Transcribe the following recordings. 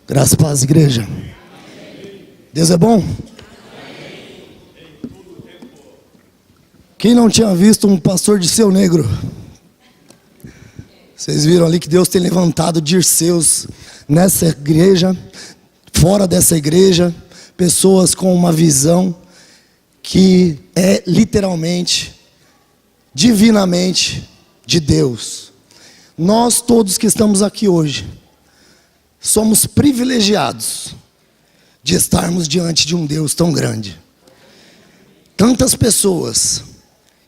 Graças a paz, igreja. Deus é bom? Quem não tinha visto um pastor de seu negro? Vocês viram ali que Deus tem levantado dirceus nessa igreja, fora dessa igreja, pessoas com uma visão que é literalmente, divinamente de Deus. Nós todos que estamos aqui hoje, somos privilegiados de estarmos diante de um Deus tão grande. Tantas pessoas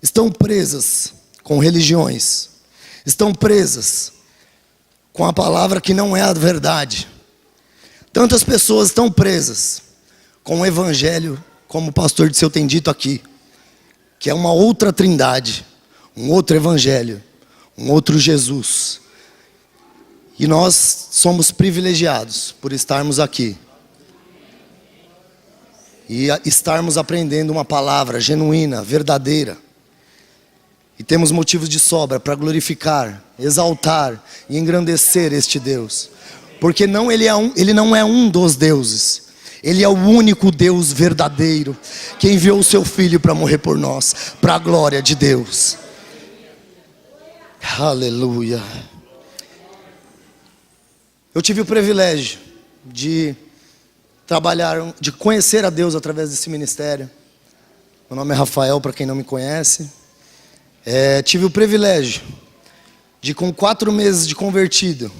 estão presas com religiões, estão presas com a palavra que não é a verdade. Tantas pessoas estão presas com o evangelho, como o pastor Disseu tem dito aqui, que é uma outra trindade, um outro evangelho, um outro Jesus. E nós somos privilegiados por estarmos aqui e estarmos aprendendo uma palavra genuína, verdadeira. E temos motivos de sobra para glorificar, exaltar e engrandecer este Deus. Porque Ele não é um dos deuses. Ele é o único Deus verdadeiro, que enviou o seu Filho para morrer por nós, para a glória de Deus. Aleluia. Eu tive o privilégio de trabalhar, de conhecer a Deus através desse ministério. Meu nome é Rafael, para quem não me conhece. Tive o privilégio de, com 4 meses de convertido,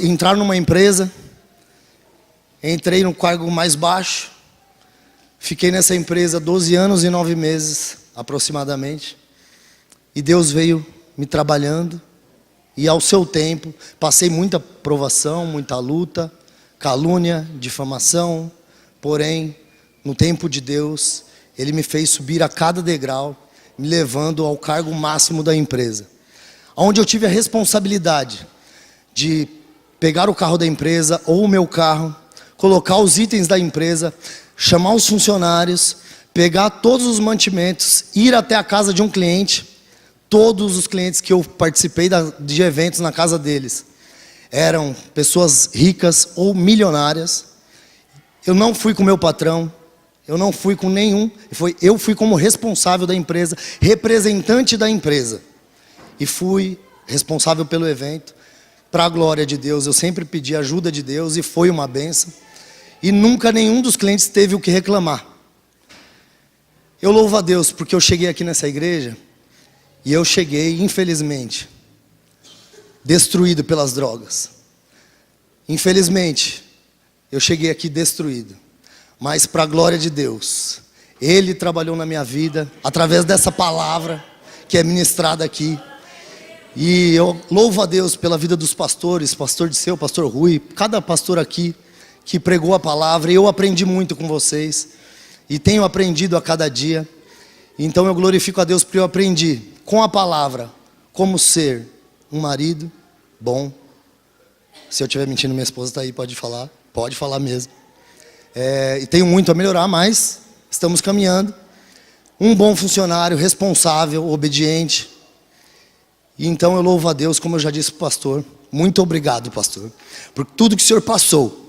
entrar numa empresa. Entrei no cargo mais baixo. Fiquei nessa empresa 12 anos e 9 meses, aproximadamente. E Deus veio me trabalhando. E ao seu tempo, passei muita provação, muita luta, calúnia, difamação. Porém, no tempo de Deus, Ele me fez subir a cada degrau, me levando ao cargo máximo da empresa. Onde eu tive a responsabilidade de pegar o carro da empresa, ou o meu carro, colocar os itens da empresa, chamar os funcionários, pegar todos os mantimentos, ir até a casa de um cliente. Todos os clientes que eu participei de eventos na casa deles eram pessoas ricas ou milionárias. Eu não fui com meu patrão, eu não fui com nenhum, eu fui como responsável da empresa, representante da empresa. E fui responsável pelo evento, para a glória de Deus. Eu sempre pedi ajuda de Deus e foi uma bênção. E nunca nenhum dos clientes teve o que reclamar. Eu louvo a Deus porque eu cheguei aqui nessa igreja. E eu cheguei, infelizmente, destruído pelas drogas. Infelizmente, eu cheguei aqui destruído. Mas para a glória de Deus, Ele trabalhou na minha vida, através dessa palavra que é ministrada aqui. E eu louvo a Deus pela vida dos pastores, pastor Disseu, pastor Rui, cada pastor aqui que pregou a palavra. E eu aprendi muito com vocês. E tenho aprendido a cada dia. Então eu glorifico a Deus porque eu aprendi com a palavra como ser um marido bom. Se eu estiver mentindo, minha esposa está aí, pode falar mesmo. E tenho muito a melhorar, mas estamos caminhando. Um bom funcionário, responsável, obediente. E então eu louvo a Deus, como eu já disse para o pastor. Muito obrigado, pastor, por tudo que o senhor passou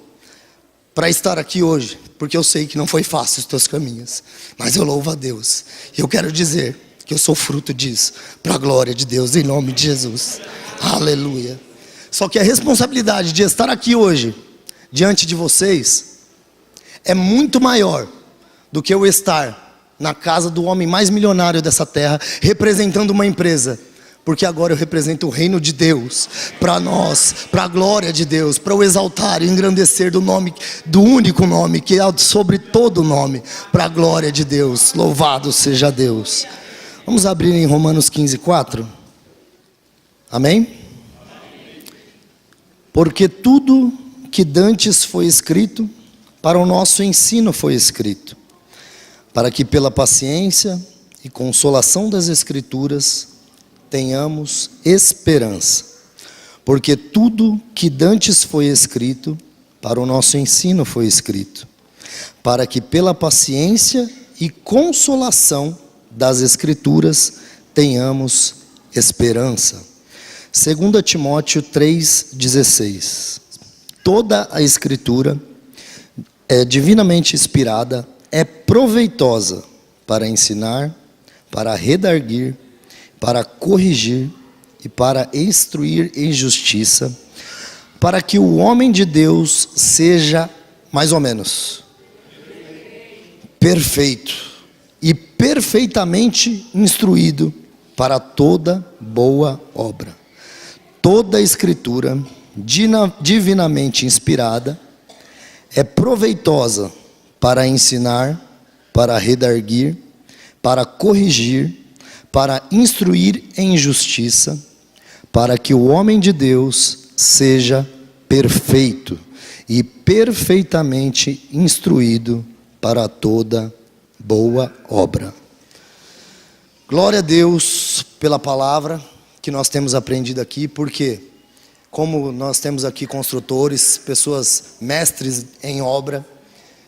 para estar aqui hoje, porque eu sei que não foi fácil os teus caminhos, mas eu louvo a Deus. E eu quero dizer que eu sou fruto disso, para a glória de Deus, em nome de Jesus. Aleluia. Só que a responsabilidade de estar aqui hoje, diante de vocês, é muito maior do que eu estar na casa do homem mais milionário dessa terra, representando uma empresa. Porque agora eu represento o reino de Deus, para nós, para a glória de Deus, para o exaltar e engrandecer do único nome, que é sobre todo nome, para a glória de Deus. Louvado seja Deus. Vamos abrir em Romanos 15:4. Amém? Porque tudo que dantes foi escrito, para o nosso ensino foi escrito, para que pela paciência e consolação das Escrituras tenhamos esperança. Porque tudo que dantes foi escrito, para o nosso ensino foi escrito, para que pela paciência e consolação das Escrituras tenhamos esperança. 2 Timóteo 3,16. Toda a Escritura é divinamente inspirada, é proveitosa para ensinar, para redarguir, para corrigir e para instruir em justiça, para que o homem de Deus seja, mais ou menos, perfeito e perfeitamente instruído para toda boa obra. Toda a Escritura, divinamente inspirada, é proveitosa para ensinar, para redarguir, para corrigir, para instruir em justiça, para que o homem de Deus seja perfeito e perfeitamente instruído para toda boa obra. Glória a Deus pela palavra que nós temos aprendido aqui, porque como nós temos aqui construtores, pessoas mestres em obra,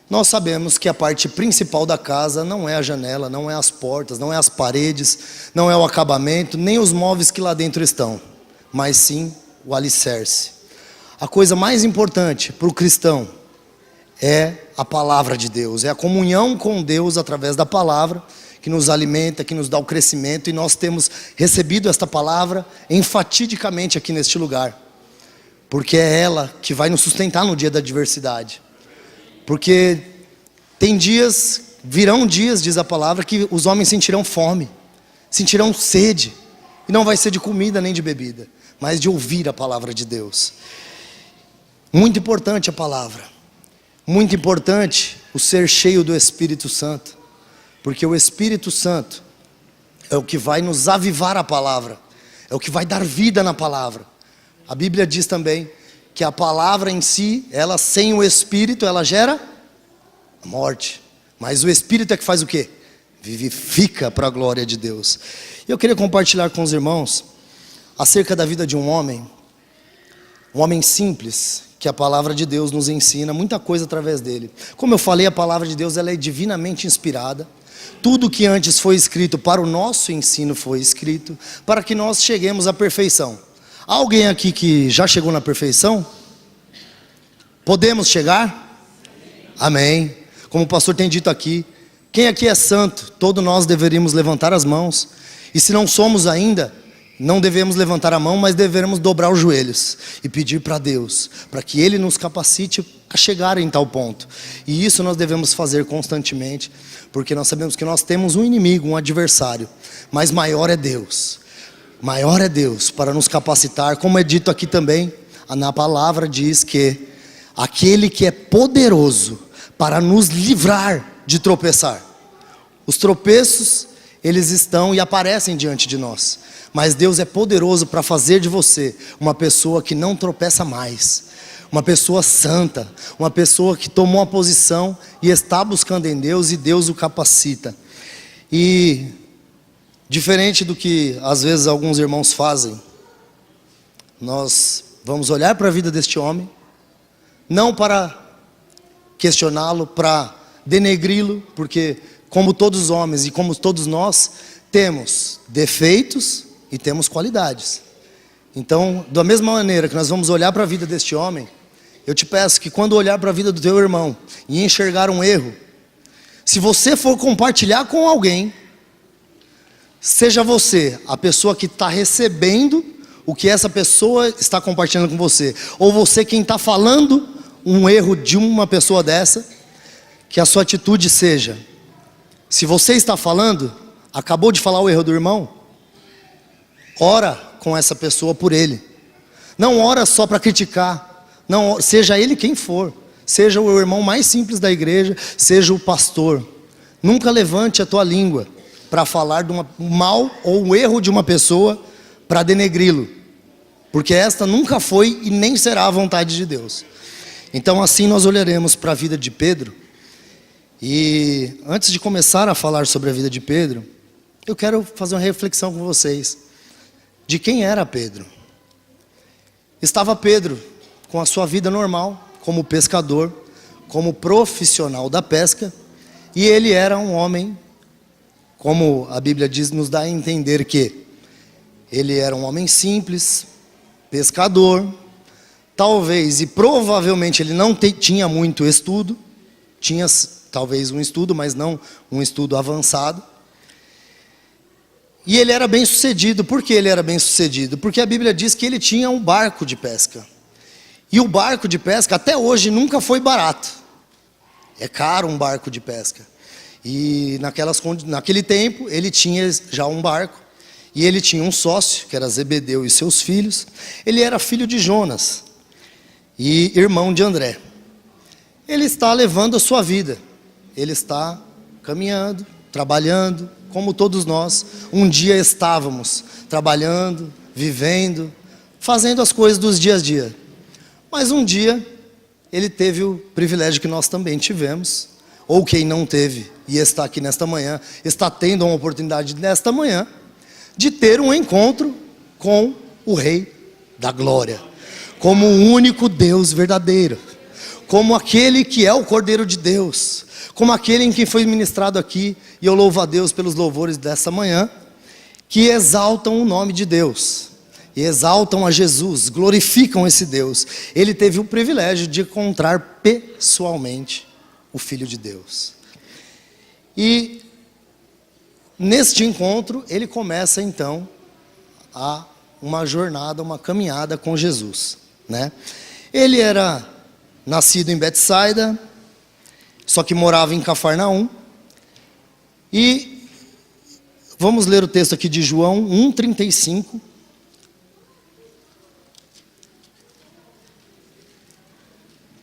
nós sabemos que a parte principal da casa não é a janela, não é as portas, não é as paredes, não é o acabamento, nem os móveis que lá dentro estão, mas sim o alicerce. A coisa mais importante para o cristão é a palavra de Deus, é a comunhão com Deus através da palavra, que nos alimenta, que nos dá o crescimento, e nós temos recebido esta palavra enfatidicamente aqui neste lugar, porque é ela que vai nos sustentar no dia da adversidade. Porque tem dias, virão dias, diz a palavra, que os homens sentirão fome, sentirão sede, e não vai ser de comida nem de bebida, mas de ouvir a palavra de Deus. Muito importante a palavra, muito importante o ser cheio do Espírito Santo, porque o Espírito Santo é o que vai nos avivar a palavra, é o que vai dar vida na palavra. A Bíblia diz também que a palavra em si, ela sem o Espírito, ela gera morte. Mas o Espírito é que faz o quê? Vivifica para a glória de Deus. E eu queria compartilhar com os irmãos acerca da vida de um homem simples, que a palavra de Deus nos ensina muita coisa através dele. Como eu falei, a palavra de Deus ela é divinamente inspirada. Tudo que antes foi escrito para o nosso ensino foi escrito, para que nós cheguemos à perfeição. Há alguém aqui que já chegou na perfeição? Podemos chegar? Amém. Como o pastor tem dito aqui, quem aqui é santo? Todos nós deveríamos levantar as mãos. E se não somos ainda, não devemos levantar a mão, mas devemos dobrar os joelhos e pedir para Deus, para que Ele nos capacite a chegar em tal ponto. E isso nós devemos fazer constantemente, porque nós sabemos que nós temos um inimigo, um adversário, mas maior é Deus. Maior é Deus para nos capacitar, como é dito aqui também, na palavra diz que aquele que é poderoso para nos livrar de tropeçar. Os tropeços, eles estão e aparecem diante de nós, mas Deus é poderoso para fazer de você uma pessoa que não tropeça mais, uma pessoa santa, uma pessoa que tomou uma posição e está buscando em Deus, e Deus o capacita. E diferente do que às vezes alguns irmãos fazem, nós vamos olhar para a vida deste homem, não para questioná-lo, para denegri-lo, porque como todos os homens e como todos nós, temos defeitos e temos qualidades. Então, da mesma maneira que nós vamos olhar para a vida deste homem, eu te peço que quando olhar para a vida do teu irmão e enxergar um erro, se você for compartilhar com alguém, seja você a pessoa que está recebendo o que essa pessoa está compartilhando com você, ou você quem está falando um erro de uma pessoa dessa, que a sua atitude seja, se você está falando, acabou de falar o erro do irmão, ora com essa pessoa por ele, não ora só para criticar, não, seja ele quem for, seja o irmão mais simples da igreja, seja o pastor, nunca levante a tua língua para falar de um mal ou um erro de uma pessoa, para denegri-lo, porque esta nunca foi e nem será a vontade de Deus. Então assim nós olharemos para a vida de Pedro. E antes de começar a falar sobre a vida de Pedro, eu quero fazer uma reflexão com vocês, de quem era Pedro. Estava Pedro com a sua vida normal, como pescador, como profissional da pesca, e ele era um homem, como a Bíblia diz, nos dá a entender que ele era um homem simples, pescador, talvez e provavelmente ele não tinha muito estudo, tinha talvez um estudo, mas não um estudo avançado. E ele era bem sucedido. Por que ele era bem sucedido? Porque a Bíblia diz que ele tinha um barco de pesca. E o barco de pesca até hoje nunca foi barato. É caro um barco de pesca. E naquele tempo ele tinha já um barco. E ele tinha um sócio, que era Zebedeu e seus filhos. Ele era filho de Jonas e irmão de André. Ele está levando a sua vida. Ele está caminhando, trabalhando, como todos nós. Um dia estávamos trabalhando, vivendo, fazendo as coisas dos dias a dia. Mas um dia ele teve o privilégio que nós também tivemos. Ou quem não teve e está aqui nesta manhã, está tendo uma oportunidade nesta manhã de ter um encontro com o Rei da Glória, como o único Deus verdadeiro, como aquele que é o Cordeiro de Deus, como aquele em que foi ministrado aqui, e eu louvo a Deus pelos louvores dessa manhã, que exaltam o nome de Deus, e exaltam a Jesus, glorificam esse Deus. Ele teve o privilégio de encontrar pessoalmente o Filho de Deus. E neste encontro, ele começa então uma jornada, uma caminhada com Jesus, né? Ele era nascido em Betsaida, só que morava em Cafarnaum. E vamos ler o texto aqui de João 1,35.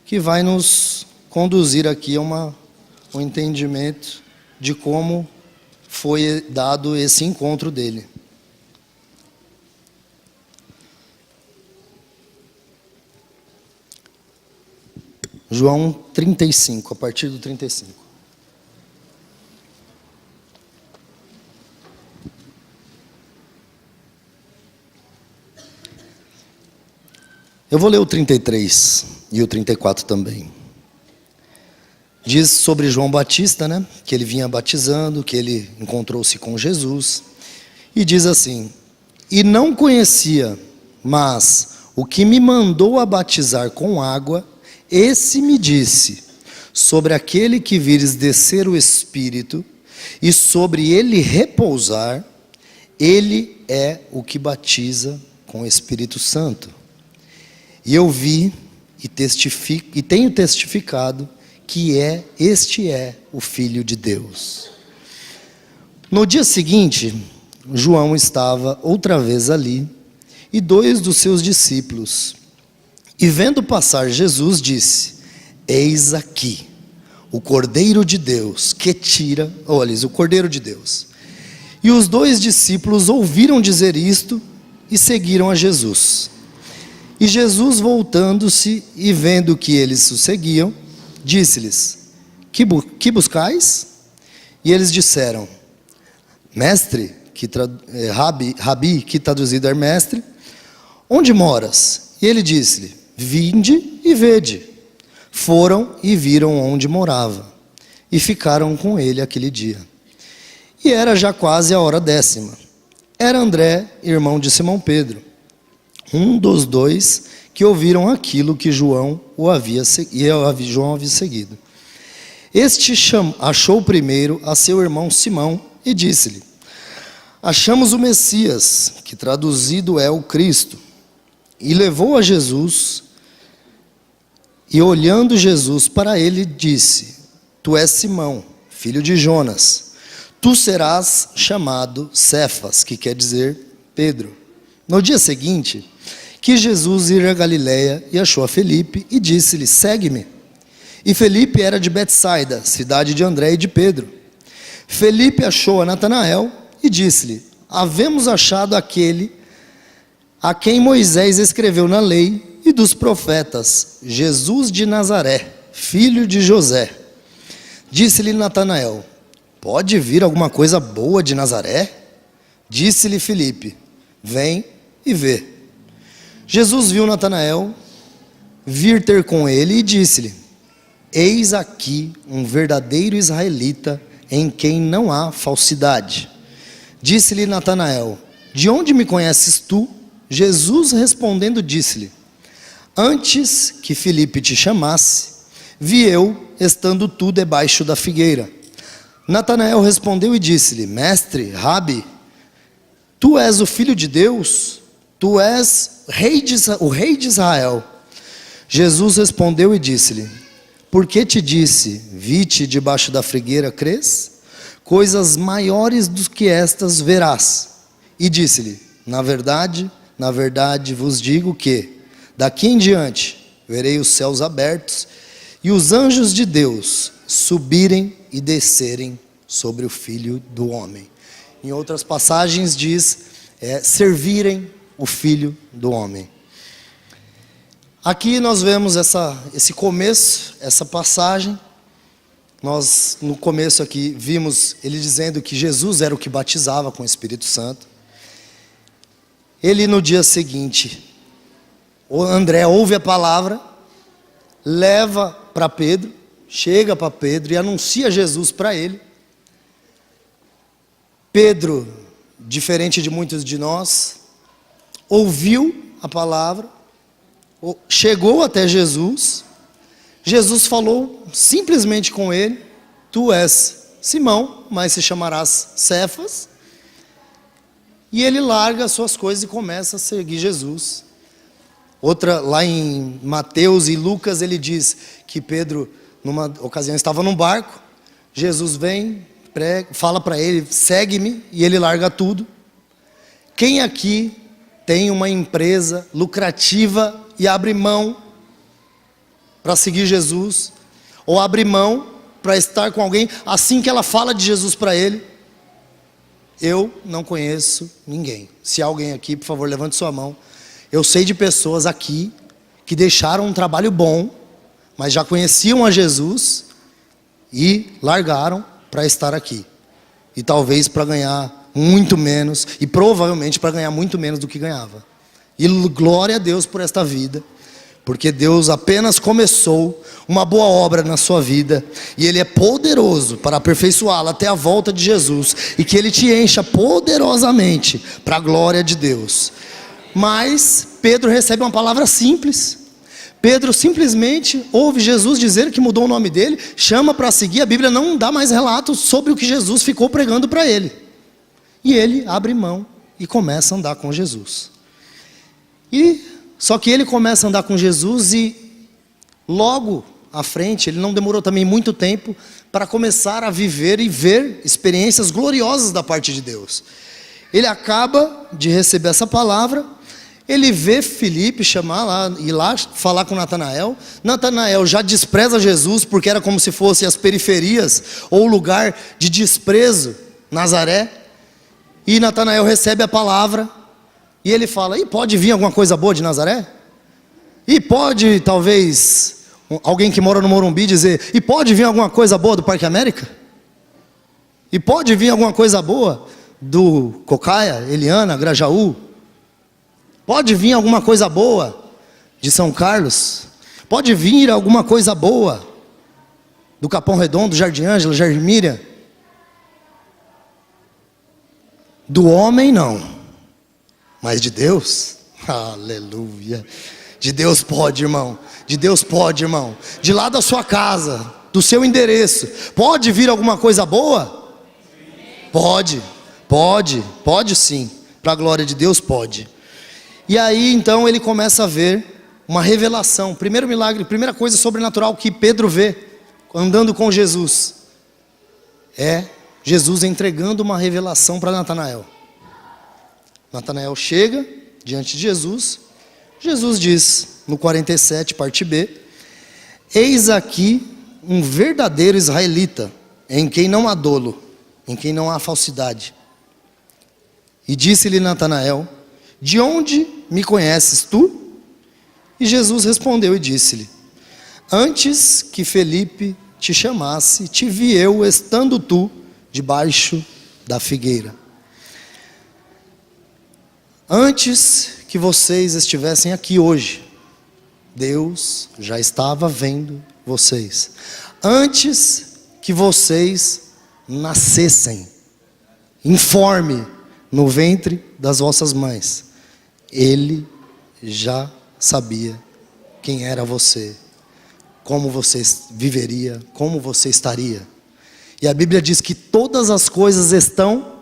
Que vai nos conduzir aqui a um entendimento de como foi dado esse encontro dele. João 35, a partir do 35. Eu vou ler o 33 e o 34 também. Diz sobre João Batista, né? Que ele vinha batizando, que ele encontrou-se com Jesus. E diz assim: e não conhecia, mas o que me mandou a batizar com água, esse me disse: sobre aquele que vires descer o Espírito, e sobre ele repousar, ele é o que batiza com o Espírito Santo. E eu vi e tenho testificado que este é o Filho de Deus. No dia seguinte, João estava outra vez ali, e 2 dos seus discípulos. E vendo passar Jesus, disse: eis aqui, o Cordeiro de Deus, que tira, o Cordeiro de Deus. E os 2 discípulos ouviram dizer isto, e seguiram a Jesus. E Jesus, voltando-se, e vendo que eles o seguiam, disse-lhes: que buscais? E eles disseram: mestre, Rabi, que traduzido é mestre, onde moras? E ele disse-lhe: vinde e vede. Foram e viram onde morava, e ficaram com ele aquele dia. E era já quase a hora 10ª. Era André, irmão de Simão Pedro, um dos 2 que ouviram aquilo que João havia seguido. Este achou primeiro a seu irmão Simão e disse-lhe: achamos o Messias, que traduzido é o Cristo. E levou a Jesus, e olhando Jesus para ele, disse: tu és Simão, filho de Jonas, tu serás chamado Cefas, que quer dizer Pedro. No dia seguinte, quis Jesus ir a Galiléia e achou a Felipe e disse-lhe: segue-me. E Felipe era de Betsaida, cidade de André e de Pedro. Felipe achou a Natanael e disse-lhe: havemos achado aquele a quem Moisés escreveu na lei e dos profetas, Jesus de Nazaré, filho de José. Disse-lhe Natanael: pode vir alguma coisa boa de Nazaré? Disse-lhe Felipe: vem e vê. Jesus viu Natanael vir ter com ele e disse-lhe: eis aqui um verdadeiro israelita, em quem não há falsidade. Disse-lhe Natanael: de onde me conheces tu? Jesus respondendo disse-lhe: antes que Filipe te chamasse, vi eu estando tu debaixo da figueira. Natanael respondeu e disse-lhe: mestre, Rabi, tu és o filho de Deus, tu és o rei de Israel. Jesus respondeu e disse-lhe: por que te disse, vi-te debaixo da figueira, crês? Coisas maiores do que estas verás. E disse-lhe: na verdade vos digo que, daqui em diante, verei os céus abertos e os anjos de Deus subirem e descerem sobre o Filho do Homem. Em outras passagens diz, servirem o Filho do Homem. Aqui nós vemos esse começo, essa passagem. Nós no começo aqui vimos ele dizendo que Jesus era o que batizava com o Espírito Santo. Ele no dia seguinte, o André ouve a palavra, leva para Pedro, chega para Pedro e anuncia Jesus para ele. Pedro, diferente de muitos de nós, ouviu a palavra, chegou até Jesus. Jesus falou simplesmente com ele: tu és Simão, mas se chamarás Cefas. E ele larga as suas coisas e começa a seguir Jesus. Outra, lá em Mateus e Lucas, ele diz que Pedro, numa ocasião, estava num barco. Jesus vem, fala para ele: segue-me, e ele larga tudo. Quem aqui tem uma empresa lucrativa e abre mão para seguir Jesus, ou abre mão para estar com alguém assim que ela fala de Jesus para ele? Eu não conheço ninguém. Se há alguém aqui, por favor, levante sua mão. Eu sei de pessoas aqui que deixaram um trabalho bom, mas já conheciam a Jesus e largaram para estar aqui. E talvez para ganhar muito menos, e provavelmente para ganhar muito menos do que ganhava. E glória a Deus por esta vida, porque Deus apenas começou uma boa obra na sua vida, e Ele é poderoso para aperfeiçoá-la até a volta de Jesus, e que Ele te encha poderosamente para a glória de Deus. Mas Pedro recebe uma palavra simples. Pedro simplesmente ouve Jesus dizer que mudou o nome dele, chama para seguir. A Bíblia não dá mais relatos sobre o que Jesus ficou pregando para ele. E ele abre mão e começa a andar com Jesus. Só que ele começa a andar com Jesus e logo à frente, ele não demorou também muito tempo para começar a viver e ver experiências gloriosas da parte de Deus. Ele acaba de receber essa palavra, ele vê Filipe chamar lá, ir lá falar com Natanael. Natanael já despreza Jesus, porque era como se fosse as periferias, ou o lugar de desprezo, Nazaré. E Natanael recebe a palavra, e ele fala: e pode vir alguma coisa boa de Nazaré? E pode, talvez, alguém que mora no Morumbi dizer: e pode vir alguma coisa boa do Parque América? E pode vir alguma coisa boa do Cocaia, Eliana, Grajaú? Pode vir alguma coisa boa de São Carlos? Pode vir alguma coisa boa do Capão Redondo, Jardim Ângela, Jardim Miriam? Do homem não, mas de Deus, aleluia. De Deus pode, irmão. De Deus pode, irmão. De lá da sua casa, do seu endereço, pode vir alguma coisa boa? Pode sim. Para a glória de Deus pode. E aí então ele começa a ver uma revelação. Primeiro milagre, primeira coisa sobrenatural que Pedro vê andando com Jesus é Jesus entregando uma revelação para Natanael. Natanael chega diante de Jesus. Jesus diz no 47, parte B: eis aqui um verdadeiro israelita, em quem não há dolo, em quem não há falsidade. E disse-lhe Natanael: de onde me conheces tu? E Jesus respondeu e disse-lhe: antes que Felipe te chamasse, te vi eu estando tu debaixo da figueira. Antes que vocês estivessem aqui hoje, Deus já estava vendo vocês. Antes que vocês nascessem, informe no ventre das vossas mães, Ele já sabia quem era você, como você viveria, como você estaria. E a Bíblia diz que todas as coisas estão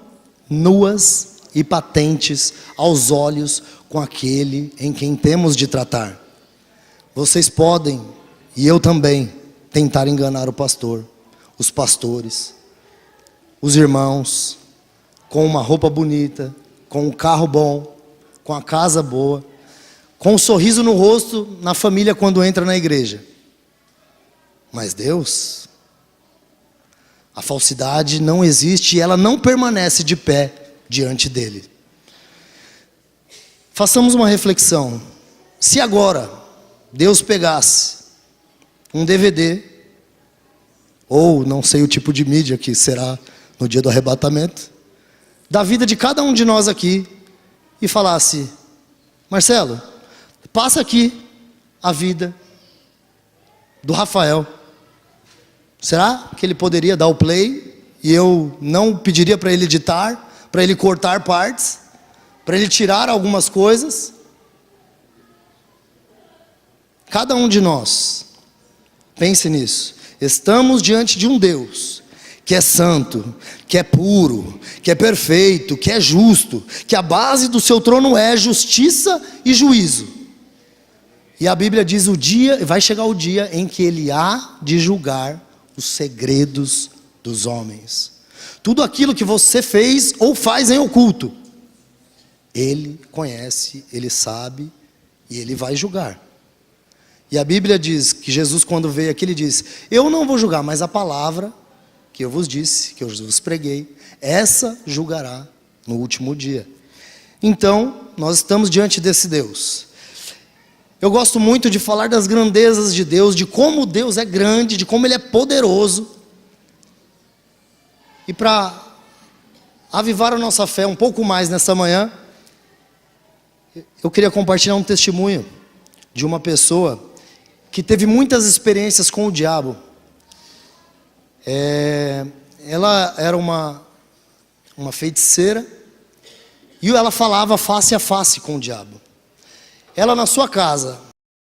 nuas e patentes aos olhos com aquele em quem temos de tratar. Vocês podem, e eu também, tentar enganar o pastor, os pastores, os irmãos, com uma roupa bonita, com um carro bom, com a casa boa, com um sorriso no rosto na família quando entra na igreja. Mas Deus, a falsidade não existe e ela não permanece de pé diante dele. Façamos uma reflexão. Se agora Deus pegasse um DVD, ou não sei o tipo de mídia que será no dia do arrebatamento, da vida de cada um de nós aqui, e falasse: Marcelo, passa aqui a vida do Rafael. Será que ele poderia dar o play e eu não pediria para ele editar, para ele cortar partes, para ele tirar algumas coisas? Cada um de nós, pense nisso. Estamos diante de um Deus que é santo, que é puro, que é perfeito, que é justo, que a base do seu trono é justiça e juízo. E a Bíblia diz: vai chegar o dia em que ele há de julgar os segredos dos homens. Tudo aquilo que você fez ou faz em oculto, ele conhece, ele sabe e ele vai julgar. E a Bíblia diz que Jesus, quando veio aqui, ele disse: eu não vou julgar, mas a palavra que eu vos disse, que eu vos preguei, essa julgará no último dia. Então, nós estamos diante desse Deus. Eu gosto muito de falar das grandezas de Deus, de como Deus é grande, de como Ele é poderoso. E para avivar a nossa fé um pouco mais nessa manhã, eu queria compartilhar um testemunho de uma pessoa que teve muitas experiências com o diabo. Ela era uma feiticeira, e ela falava face a face com o diabo. Ela, na sua casa,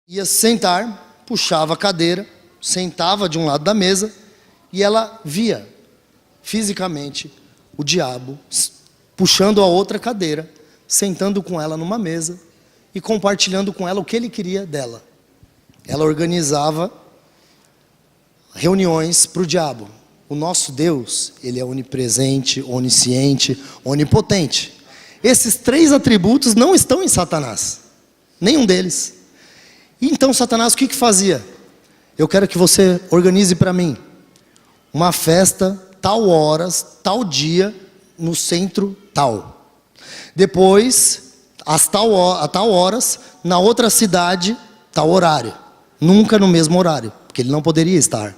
ia sentar, puxava a cadeira, sentava de um lado da mesa, e ela via fisicamente o diabo puxando a outra cadeira, sentando com ela numa mesa e compartilhando com ela o que ele queria dela. Ela organizava reuniões para o diabo. O nosso Deus, ele é onipresente, onisciente, onipotente. Esses 3 atributos não estão em Satanás, nenhum deles. Então Satanás o que fazia? Eu quero que você organize para mim uma festa, tal horas, tal dia, no centro tal. Depois, a tal horas, na outra cidade, tal horário. Nunca no mesmo horário, porque ele não poderia estar.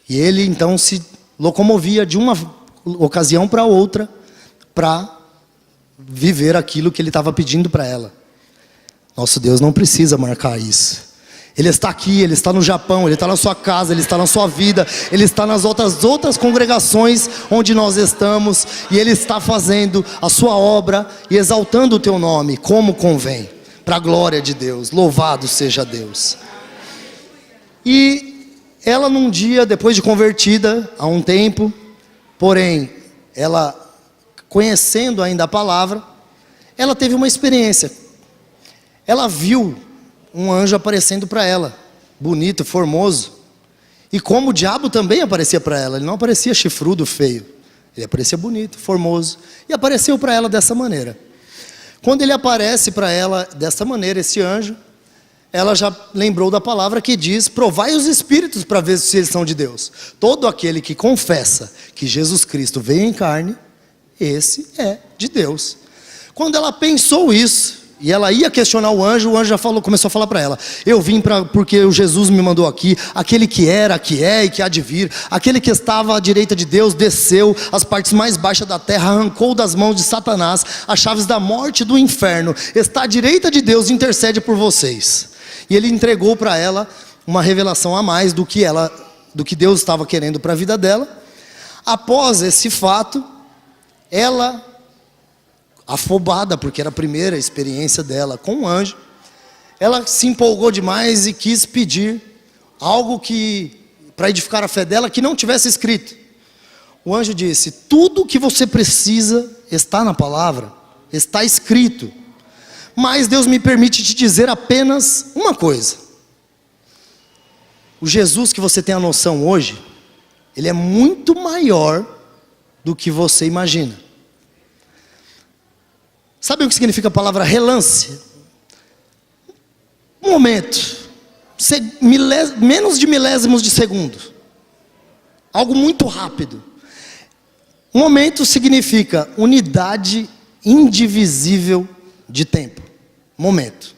E ele então se locomovia de uma ocasião para outra, para viver aquilo que ele estava pedindo para ela. Nosso Deus não precisa marcar isso. Ele está aqui, Ele está no Japão, Ele está na sua casa, Ele está na sua vida, Ele está nas outras congregações onde nós estamos, e Ele está fazendo a sua obra e exaltando o teu nome, como convém, para a glória de Deus. Louvado seja Deus. E ela, num dia, depois de convertida, há um tempo, porém, ela conhecendo ainda a palavra, ela teve uma experiência. Ela viu um anjo aparecendo para ela, bonito, formoso. E como o diabo também aparecia para ela, ele não aparecia chifrudo, feio. Ele aparecia bonito, formoso. E apareceu para ela dessa maneira. Quando ele aparece para ela dessa maneira, esse anjo, ela já lembrou da palavra que diz: provai os espíritos para ver se eles são de Deus. Todo aquele que confessa que Jesus Cristo veio em carne, esse é de Deus. Quando ela pensou isso, e ela ia questionar o anjo já começou a falar para ela: eu vim porque o Jesus me mandou aqui, aquele que era, que é e que há de vir, aquele que estava à direita de Deus, desceu às partes mais baixas da terra, arrancou das mãos de Satanás as chaves da morte e do inferno, está à direita de Deus e intercede por vocês. E ele entregou para ela uma revelação a mais do que Deus estava querendo para a vida dela. Após esse fato, ela afobada, porque era a primeira experiência dela com um anjo. Ela se empolgou demais e quis pedir algo que, para edificar a fé dela, que não tivesse escrito. O anjo disse: tudo o que você precisa está na palavra, está escrito. Mas Deus me permite te dizer apenas uma coisa. O Jesus que você tem a noção hoje, ele é muito maior do que você imagina. Sabe o que significa a palavra relance? Um momento, menos de milésimos de segundo. Algo muito rápido. Um momento significa unidade indivisível de tempo. Momento.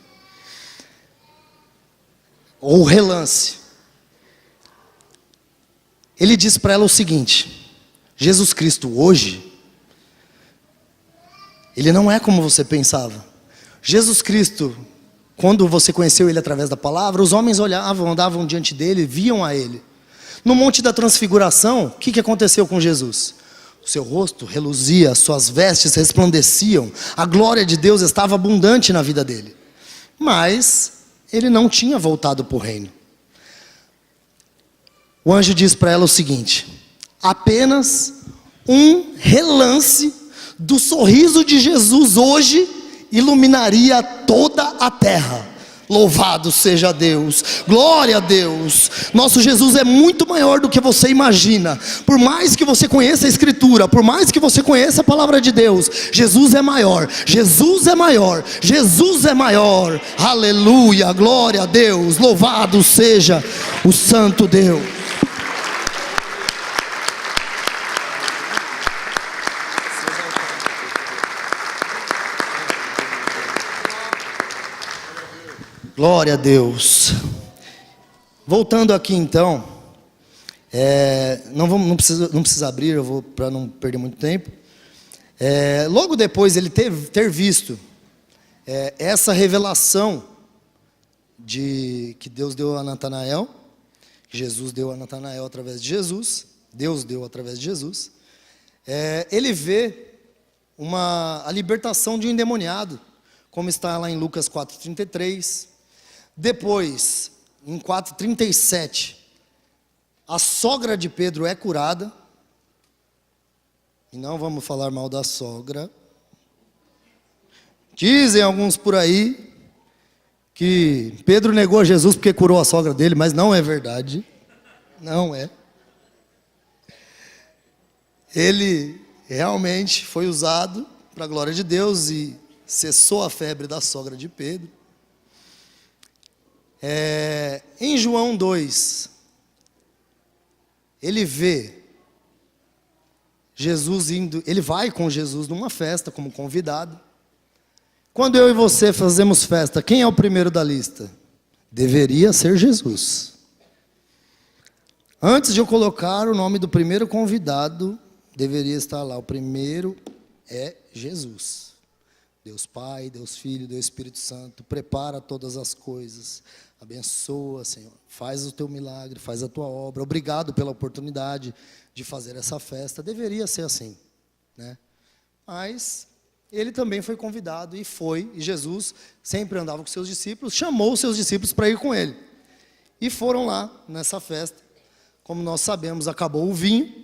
Ou relance. Ele diz para ela o seguinte: Jesus Cristo hoje, ele não é como você pensava. Jesus Cristo, quando você conheceu ele através da palavra, os homens olhavam, andavam diante dele, viam a ele. No Monte da Transfiguração, o que aconteceu com Jesus? O seu rosto reluzia, suas vestes resplandeciam, a glória de Deus estava abundante na vida dele. Mas ele não tinha voltado para o reino. O anjo diz para ela o seguinte: apenas um relance do sorriso de Jesus hoje iluminaria toda a terra. Louvado seja Deus, glória a Deus. Nosso Jesus é muito maior do que você imagina. Por mais que você conheça a Escritura, por mais que você conheça a palavra de Deus, Jesus é maior, Jesus é maior, Jesus é maior. Aleluia, glória a Deus, louvado seja o Santo Deus. Glória a Deus. Voltando aqui então, não precisa abrir, eu vou para não perder muito tempo. Logo depois ele ter visto essa revelação que Deus deu a Natanael, que Jesus deu a Natanael através de Jesus, Deus deu através de Jesus, ele vê a libertação de um endemoniado, como está lá em Lucas 4:33. Depois, em 4:37, a sogra de Pedro é curada. E não vamos falar mal da sogra. Dizem alguns por aí que Pedro negou a Jesus porque curou a sogra dele, mas não é verdade. Não é. Ele realmente foi usado para a glória de Deus e cessou a febre da sogra de Pedro. Em João 2, ele vê Jesus indo, ele vai com Jesus numa festa como convidado. Quando eu e você fazemos festa, quem é o primeiro da lista? Deveria ser Jesus. Antes de eu colocar o nome do primeiro convidado, deveria estar lá, o primeiro é Jesus. Deus Pai, Deus Filho, Deus Espírito Santo, prepara todas as coisas, abençoa, Senhor, faz o teu milagre, faz a tua obra, obrigado pela oportunidade de fazer essa festa. Deveria ser assim, né? Mas ele também foi convidado e foi, e Jesus sempre andava com seus discípulos, chamou os seus discípulos para ir com ele, e foram lá nessa festa. Como nós sabemos, acabou o vinho,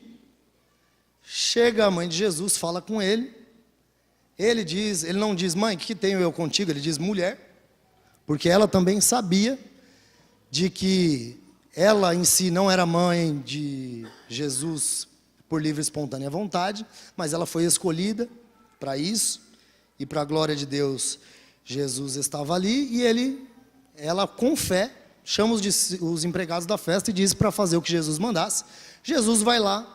chega a mãe de Jesus, fala com ele. Ele não diz: mãe, o que tenho eu contigo? Ele diz: mulher, porque ela também sabia de que ela em si não era mãe de Jesus por livre e espontânea vontade, mas ela foi escolhida para isso, e para a glória de Deus, Jesus estava ali, e ela com fé, chama os empregados da festa e diz para fazer o que Jesus mandasse. Jesus vai lá,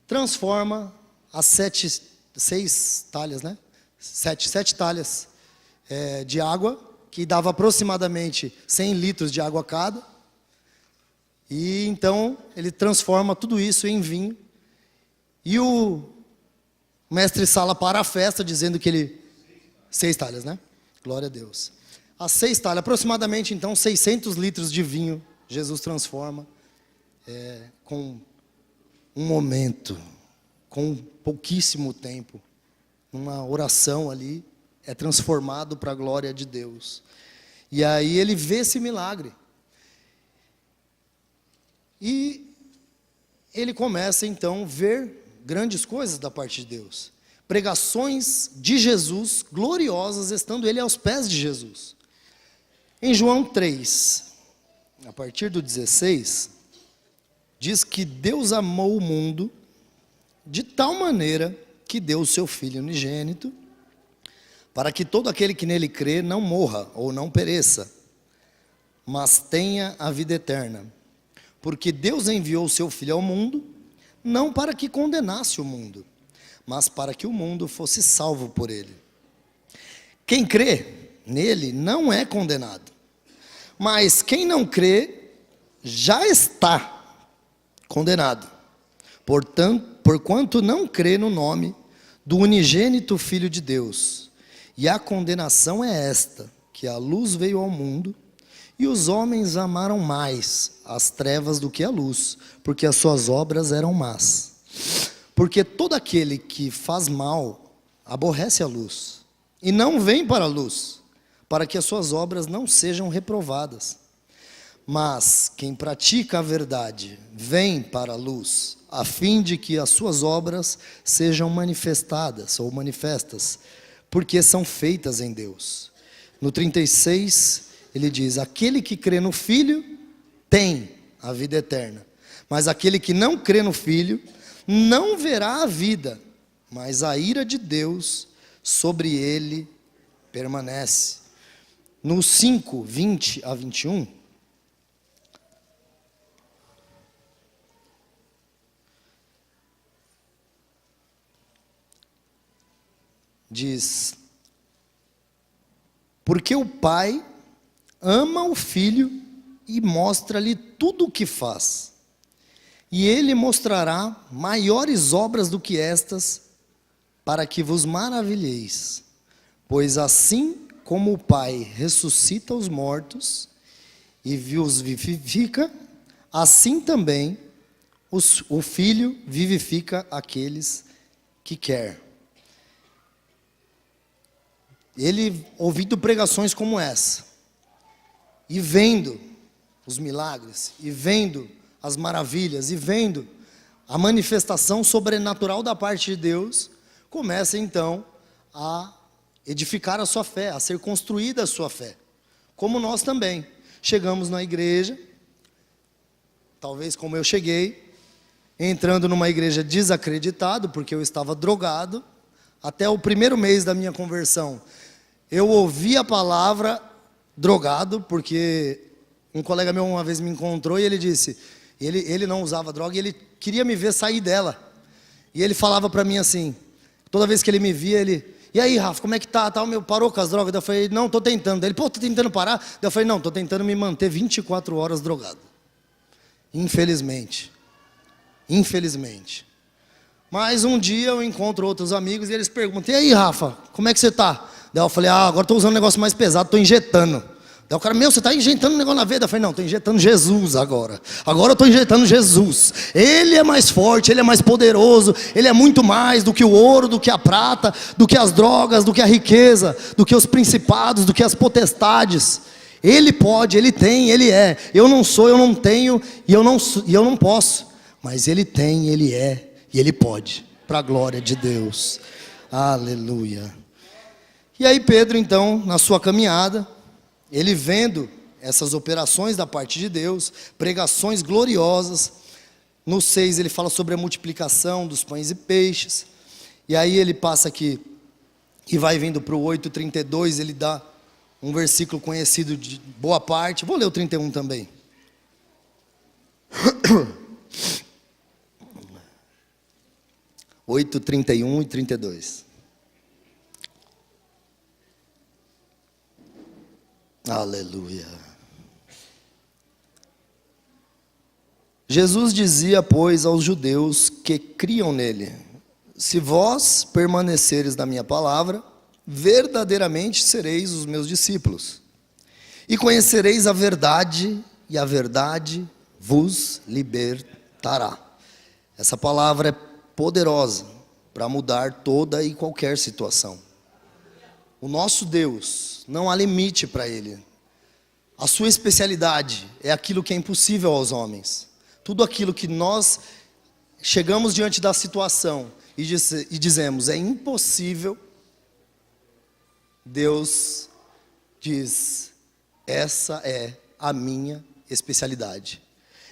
transforma as seis talhas, né? Sete talhas de água, que dava aproximadamente 100 litros de água cada. E então ele transforma tudo isso em vinho. E o mestre Sala para a festa, dizendo que 6 talhas, né? Glória a Deus. As 6 talhas, aproximadamente então 600 litros de vinho, Jesus transforma com um momento, com pouquíssimo tempo. numa oração ali, é transformado para a glória de Deus. E aí ele vê esse milagre. E ele começa então a ver grandes coisas da parte de Deus. Pregações de Jesus gloriosas, estando ele aos pés de Jesus. Em João 3, a partir do 16, diz que Deus amou o mundo de tal maneira que deu o seu Filho unigênito, para que todo aquele que nele crê não morra ou não pereça, mas tenha a vida eterna. Porque Deus enviou o seu Filho ao mundo, não para que condenasse o mundo, mas para que o mundo fosse salvo por ele. Quem crê nele não é condenado, mas quem não crê já está condenado, porquanto não crê no nome do unigênito Filho de Deus. E a condenação é esta, que a luz veio ao mundo, e os homens amaram mais as trevas do que a luz, porque as suas obras eram más. Porque todo aquele que faz mal aborrece a luz, e não vem para a luz, para que as suas obras não sejam reprovadas. Mas quem pratica a verdade vem para a luz, a fim de que as suas obras sejam manifestadas ou manifestas, porque são feitas em Deus. No 36, ele diz: aquele que crê no Filho tem a vida eterna, mas aquele que não crê no Filho não verá a vida, mas a ira de Deus sobre ele permanece. No 5, 20 a 21, diz: porque o Pai ama o Filho e mostra-lhe tudo o que faz. E ele mostrará maiores obras do que estas, para que vos maravilheis. Pois assim como o Pai ressuscita os mortos e os vivifica, assim também o Filho vivifica aqueles que quer. Ele, ouvindo pregações como essa, e vendo os milagres, e vendo as maravilhas, e vendo a manifestação sobrenatural da parte de Deus, começa então a edificar a sua fé, a ser construída a sua fé. Como nós também chegamos na igreja, talvez como eu cheguei, entrando numa igreja desacreditado, porque eu estava drogado. Até o primeiro mês da minha conversão, eu ouvi a palavra drogado, porque um colega meu uma vez me encontrou e ele disse, ele não usava droga e ele queria me ver sair dela. E ele falava para mim assim, toda vez que ele me via, e aí, Rafa, como é que tá? Parou com as drogas? Daí eu falei, não, estou tentando. Daí ele, tô tentando parar? Daí eu falei, não, estou tentando me manter 24 horas drogado. Infelizmente. Mas um dia eu encontro outros amigos e eles perguntam, e aí, Rafa, como é que você está? Daí eu falei, agora estou usando um negócio mais pesado, estou injetando. Daí o cara, você está injetando um negócio na veia? Eu falei, não, estou injetando Jesus agora. Agora eu estou injetando Jesus. Ele é mais forte, ele é mais poderoso, ele é muito mais do que o ouro, do que a prata, do que as drogas, do que a riqueza, do que os principados, do que as potestades. Ele pode, ele tem, ele é. Eu não sou, eu não tenho e eu não posso. Mas ele tem, ele é e ele pode, para a glória de Deus. Aleluia. E aí Pedro então, na sua caminhada, ele vendo essas operações da parte de Deus, pregações gloriosas. No 6 ele fala sobre a multiplicação dos pães e peixes. E aí ele passa aqui e vai vindo para o 8:32, ele dá um versículo conhecido de boa parte. Vou ler o 31 também. 8:31 e 32. Aleluia. Jesus dizia, pois, aos judeus que criam nele: se vós permaneceres na minha palavra, verdadeiramente sereis os meus discípulos, e conhecereis a verdade, e a verdade vos libertará. Essa palavra é poderosa, para mudar toda e qualquer situação. O nosso Deus, não há limite para Ele. A sua especialidade é aquilo que é impossível aos homens. Tudo aquilo que nós chegamos diante da situação e dizemos, é impossível, Deus diz, essa é a minha especialidade.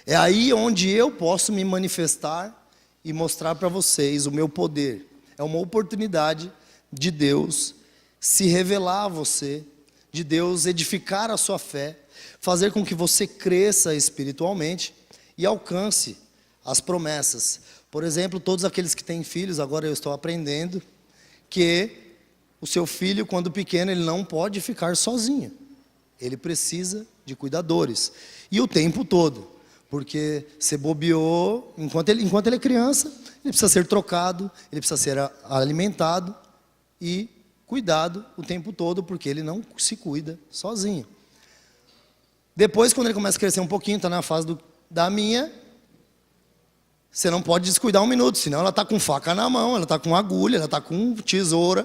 É aí onde eu posso me manifestar e mostrar para vocês o meu poder. É uma oportunidade de Deus se revelar a você, de Deus edificar a sua fé, fazer com que você cresça espiritualmente e alcance as promessas. Por exemplo, todos aqueles que têm filhos, agora eu estou aprendendo que o seu filho, quando pequeno, ele não pode ficar sozinho. Ele precisa de cuidadores. E o tempo todo. Porque se bobeou, enquanto ele é criança, ele precisa ser trocado, ele precisa ser alimentado e cuidado o tempo todo, porque ele não se cuida sozinho. Depois, quando ele começa a crescer um pouquinho, está na fase da minha, você não pode descuidar um minuto, senão ela está com faca na mão, ela está com agulha, ela está com tesoura,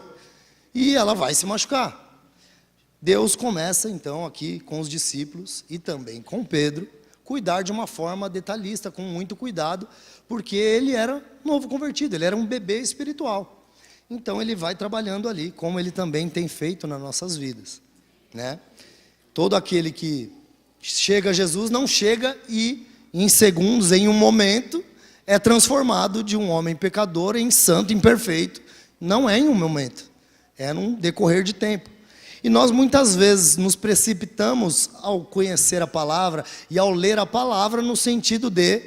e ela vai se machucar. Deus começa, então, aqui com os discípulos, e também com Pedro, cuidar de uma forma detalhista, com muito cuidado, porque ele era novo convertido, ele era um bebê espiritual. Então ele vai trabalhando ali, como ele também tem feito nas nossas vidas, né? Todo aquele que chega a Jesus, não chega e em segundos, em um momento, é transformado de um homem pecador em santo, imperfeito. Não é em um momento, é num decorrer de tempo. E nós muitas vezes nos precipitamos ao conhecer a palavra e ao ler a palavra no sentido de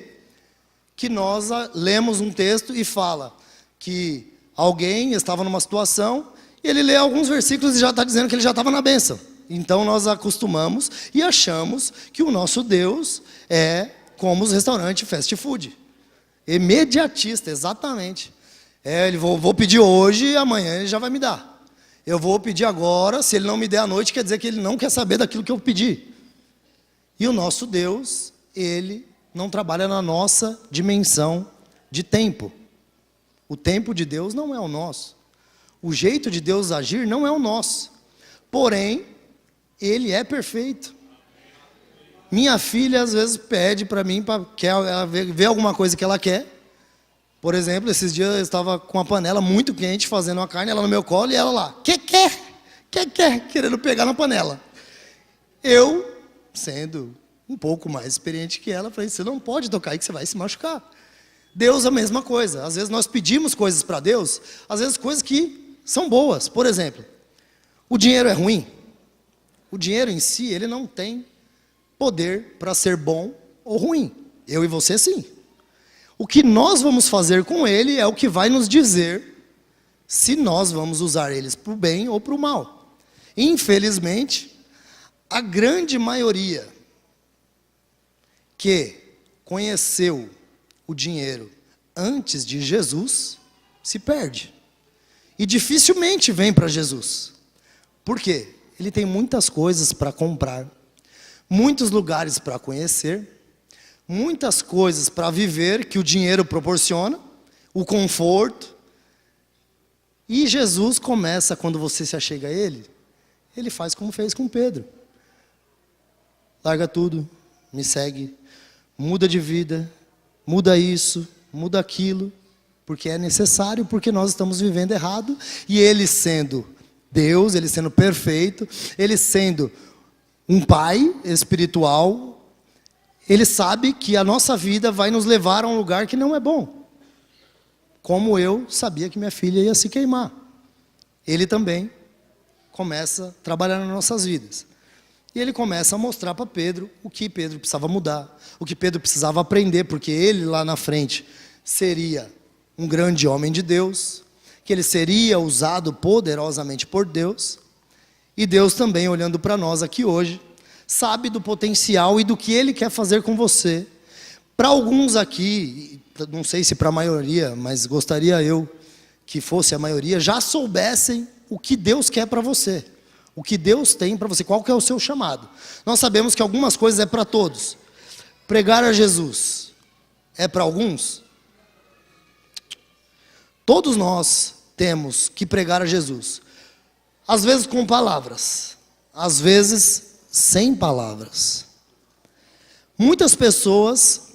que nós lemos um texto e fala que alguém estava numa situação e ele lê alguns versículos e já está dizendo que ele já estava na bênção. Então nós acostumamos e achamos que o nosso Deus é como os restaurantes fast food. Imediatista, exatamente. Vou pedir hoje e amanhã ele já vai me dar. Eu vou pedir agora, se ele não me der à noite, quer dizer que ele não quer saber daquilo que eu pedi. E o nosso Deus, ele não trabalha na nossa dimensão de tempo. O tempo de Deus não é o nosso. O jeito de Deus agir não é o nosso. Porém, ele é perfeito. Minha filha às vezes pede para mim, quer ver alguma coisa que ela quer. Por exemplo, esses dias eu estava com uma panela muito quente, fazendo uma carne, ela no meu colo e ela lá, quer, querendo pegar na panela. Eu, sendo um pouco mais experiente que ela, falei, você não pode tocar aí que você vai se machucar. Deus é a mesma coisa. Às vezes nós pedimos coisas para Deus, às vezes coisas que são boas. Por exemplo, o dinheiro é ruim. O dinheiro em si, ele não tem poder para ser bom ou ruim. Eu e você sim. O que nós vamos fazer com ele é o que vai nos dizer se nós vamos usar eles para o bem ou para o mal. Infelizmente, a grande maioria que conheceu o dinheiro antes de Jesus se perde. E dificilmente vem para Jesus. Por quê? Ele tem muitas coisas para comprar, muitos lugares para conhecer, muitas coisas para viver que o dinheiro proporciona, o conforto. E Jesus começa, quando você se achega a Ele, Ele faz como fez com Pedro. Larga tudo, me segue, muda de vida, muda isso, muda aquilo, porque é necessário, porque nós estamos vivendo errado, e Ele sendo Deus, Ele sendo perfeito, Ele sendo um Pai espiritual, Ele sabe que a nossa vida vai nos levar a um lugar que não é bom. Como eu sabia que minha filha ia se queimar. Ele também começa a trabalhar nas nossas vidas. E ele começa a mostrar para Pedro o que Pedro precisava mudar, o que Pedro precisava aprender, porque ele lá na frente seria um grande homem de Deus, que ele seria usado poderosamente por Deus, e Deus também, olhando para nós aqui hoje, sabe do potencial e do que Ele quer fazer com você. Para alguns aqui, não sei se para a maioria, mas gostaria eu que fosse a maioria, já soubessem o que Deus quer para você. O que Deus tem para você, qual que é o seu chamado. Nós sabemos que algumas coisas é para todos. Pregar a Jesus é para alguns? Todos nós temos que pregar a Jesus. Às vezes com palavras, às vezes sem palavras. Muitas pessoas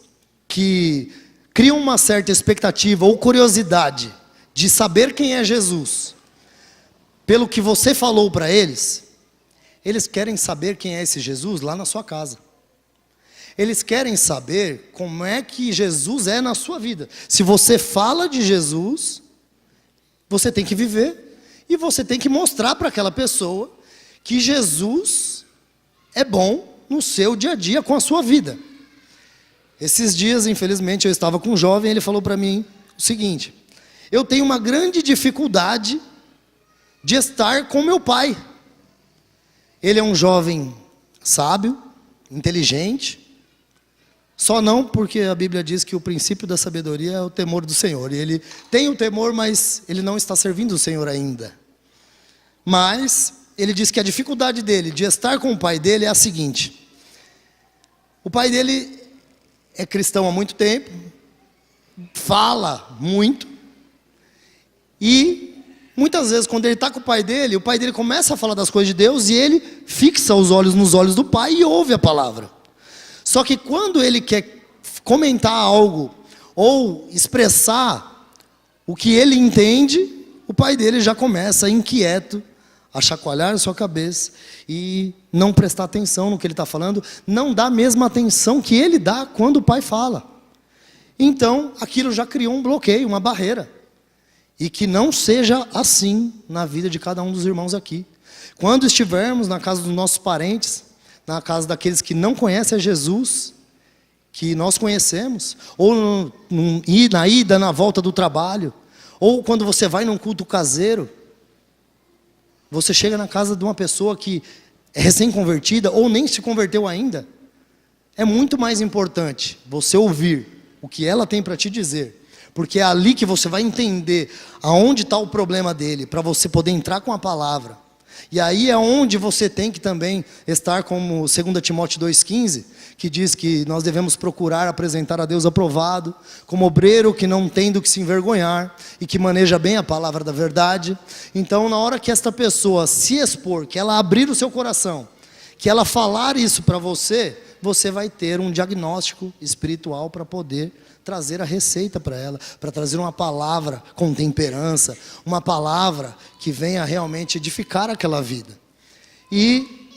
que criam uma certa expectativa ou curiosidade de saber quem é Jesus, pelo que você falou para eles, eles querem saber quem é esse Jesus lá na sua casa. Eles querem saber como é que Jesus é na sua vida. Se você fala de Jesus, você tem que viver e você tem que mostrar para aquela pessoa que Jesus é bom no seu dia a dia com a sua vida. Esses dias, infelizmente, eu estava com um jovem, ele falou para mim o seguinte: eu tenho uma grande dificuldade de estar com meu pai. Ele é um jovem sábio, inteligente, só não porque a Bíblia diz que o princípio da sabedoria é o temor do Senhor. E ele tem o temor, mas ele não está servindo o Senhor ainda. Mas ele diz que a dificuldade dele de estar com o pai dele é a seguinte: o pai dele é cristão há muito tempo, fala muito, e muitas vezes quando ele está com o pai dele começa a falar das coisas de Deus e ele fixa os olhos nos olhos do pai e ouve a palavra. Só que quando ele quer comentar algo ou expressar o que ele entende, o pai dele já começa inquieto a chacoalhar a sua cabeça e não prestar atenção no que ele está falando, não dá a mesma atenção que ele dá quando o pai fala. Então, aquilo já criou um bloqueio, uma barreira. E que não seja assim na vida de cada um dos irmãos aqui. Quando estivermos na casa dos nossos parentes, na casa daqueles que não conhecem a Jesus, que nós conhecemos, ou na ida, na volta do trabalho, ou quando você vai num culto caseiro, você chega na casa de uma pessoa que é recém-convertida ou nem se converteu ainda, é muito mais importante você ouvir o que ela tem para te dizer, porque é ali que você vai entender aonde está o problema dele, para você poder entrar com a palavra. E aí é onde você tem que também estar como 2 Timóteo 2,15, que diz que nós devemos procurar apresentar a Deus aprovado, como obreiro que não tem do que se envergonhar e que maneja bem a palavra da verdade. Então, na hora que esta pessoa se expor, que ela abrir o seu coração, que ela falar isso para você, você vai ter um diagnóstico espiritual para poder trazer a receita para ela, para trazer uma palavra com temperança, uma palavra que venha realmente edificar aquela vida. E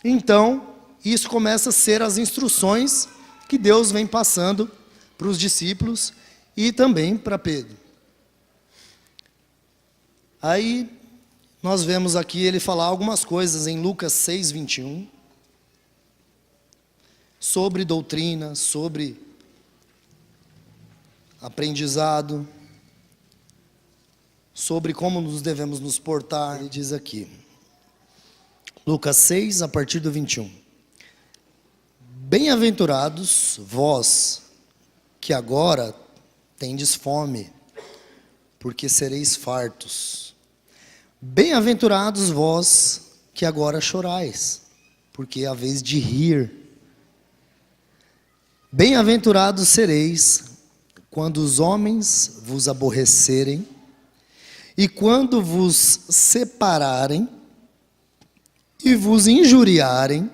então isso começa a ser as instruções que Deus vem passando para os discípulos e também para Pedro. Aí nós vemos aqui ele falar algumas coisas em Lucas 6:21, sobre doutrina, sobre aprendizado, sobre como nos devemos nos portar. Ele diz aqui, Lucas 6, a partir do 21. Bem-aventurados vós, que agora tendes fome, porque sereis fartos. Bem-aventurados vós, que agora chorais, porque é a vez de rir. Bem-aventurados sereis, quando os homens vos aborrecerem, e quando vos separarem, e vos injuriarem,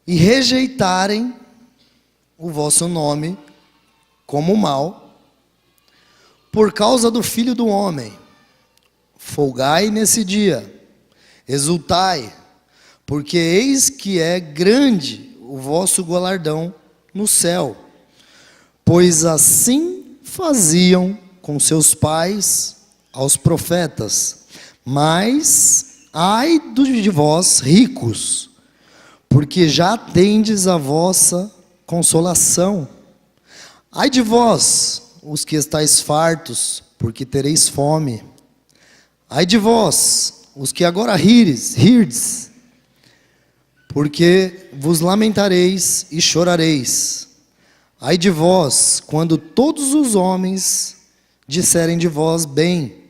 e rejeitarem o vosso nome como mal, por causa do Filho do Homem. Folgai nesse dia, exultai, porque eis que é grande o vosso galardão no céu. Pois assim faziam com seus pais aos profetas. Mas ai de vós ricos, porque já tendes a vossa consolação. Ai de vós, os que estáis fartos, porque tereis fome. Ai de vós, os que agora rirdes, porque vos lamentareis e chorareis. Ai de vós, quando todos os homens disserem de vós bem,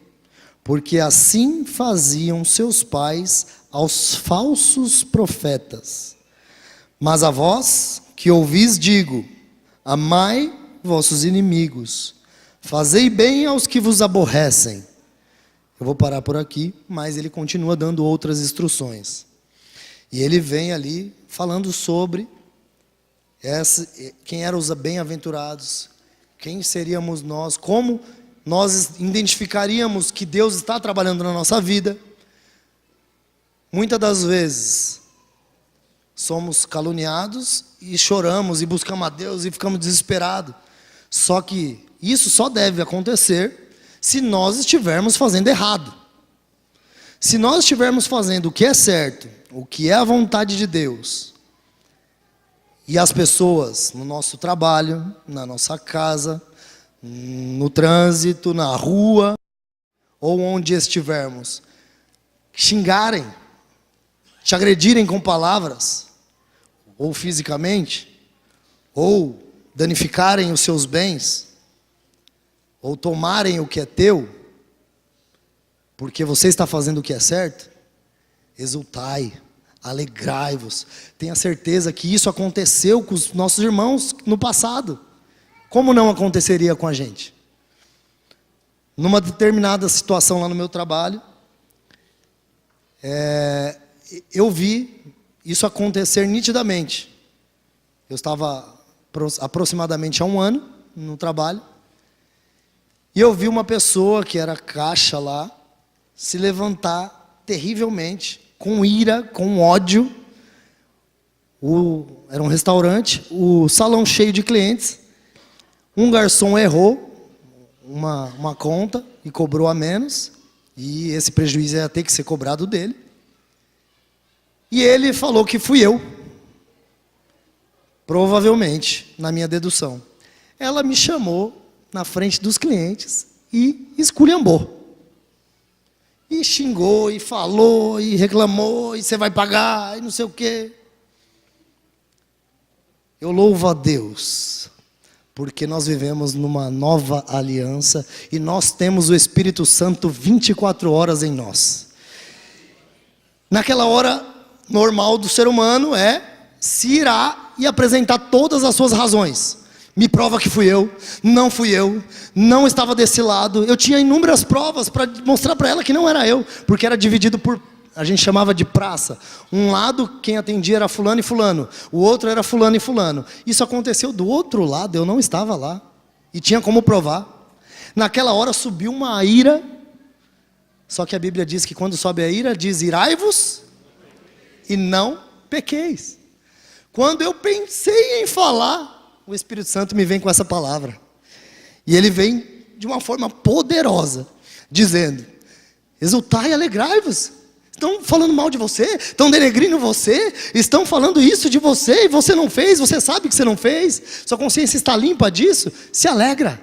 porque assim faziam seus pais aos falsos profetas. Mas a vós que ouvis digo, amai vossos inimigos, Fazei bem aos que vos aborrecem. Eu vou parar por aqui, mas ele continua dando outras instruções. E ele vem ali falando sobre quem eram os bem-aventurados, quem seríamos nós, como nós identificaríamos que Deus está trabalhando na nossa vida. Muitas das vezes somos caluniados e choramos e buscamos a Deus e ficamos desesperados. Só que isso só deve acontecer se nós estivermos fazendo errado. Se nós estivermos fazendo o que é certo, o que é a vontade de Deus, e as pessoas no nosso trabalho, na nossa casa, no trânsito, na rua, ou onde estivermos, xingarem, te agredirem com palavras, ou fisicamente, ou danificarem os seus bens, ou tomarem o que é teu, porque você está fazendo o que é certo, exultai, alegrai-vos. Tenha certeza que isso aconteceu com os nossos irmãos no passado. Como não aconteceria com a gente? Numa determinada situação lá no meu trabalho, eu vi isso acontecer nitidamente. Eu estava aproximadamente há 1 ano no trabalho, e eu vi uma pessoa que era caixa lá, se levantar terrivelmente, com ira, com ódio. Era um restaurante, o salão cheio de clientes. Um garçom errou uma conta e cobrou a menos, e esse prejuízo ia ter que ser cobrado dele. E ele falou que fui eu, provavelmente, na minha dedução. Ela me chamou na frente dos clientes e esculhambou. E xingou, e falou, e reclamou, e você vai pagar, e não sei o quê. Eu louvo a Deus, porque nós vivemos numa nova aliança, e nós temos o Espírito Santo 24 horas em nós. Naquela hora normal do ser humano se irar e apresentar todas as suas razões. Me prova que fui eu, não estava desse lado. Eu tinha inúmeras provas para mostrar para ela que não era eu, porque era dividido por, a gente chamava de praça. Um lado quem atendia era fulano e fulano, o outro era fulano e fulano. Isso aconteceu do outro lado, eu não estava lá, e tinha como provar. Naquela hora subiu uma ira, só que a Bíblia diz que quando sobe a ira, diz: irai-vos e não pequeis. Quando eu pensei em falar, o Espírito Santo me vem com essa palavra. E ele vem de uma forma poderosa, dizendo: exultai e alegrai-vos. Estão falando mal de você, estão denegrindo você, estão falando isso de você, e você não fez, você sabe que você não fez, sua consciência está limpa disso. Se alegra,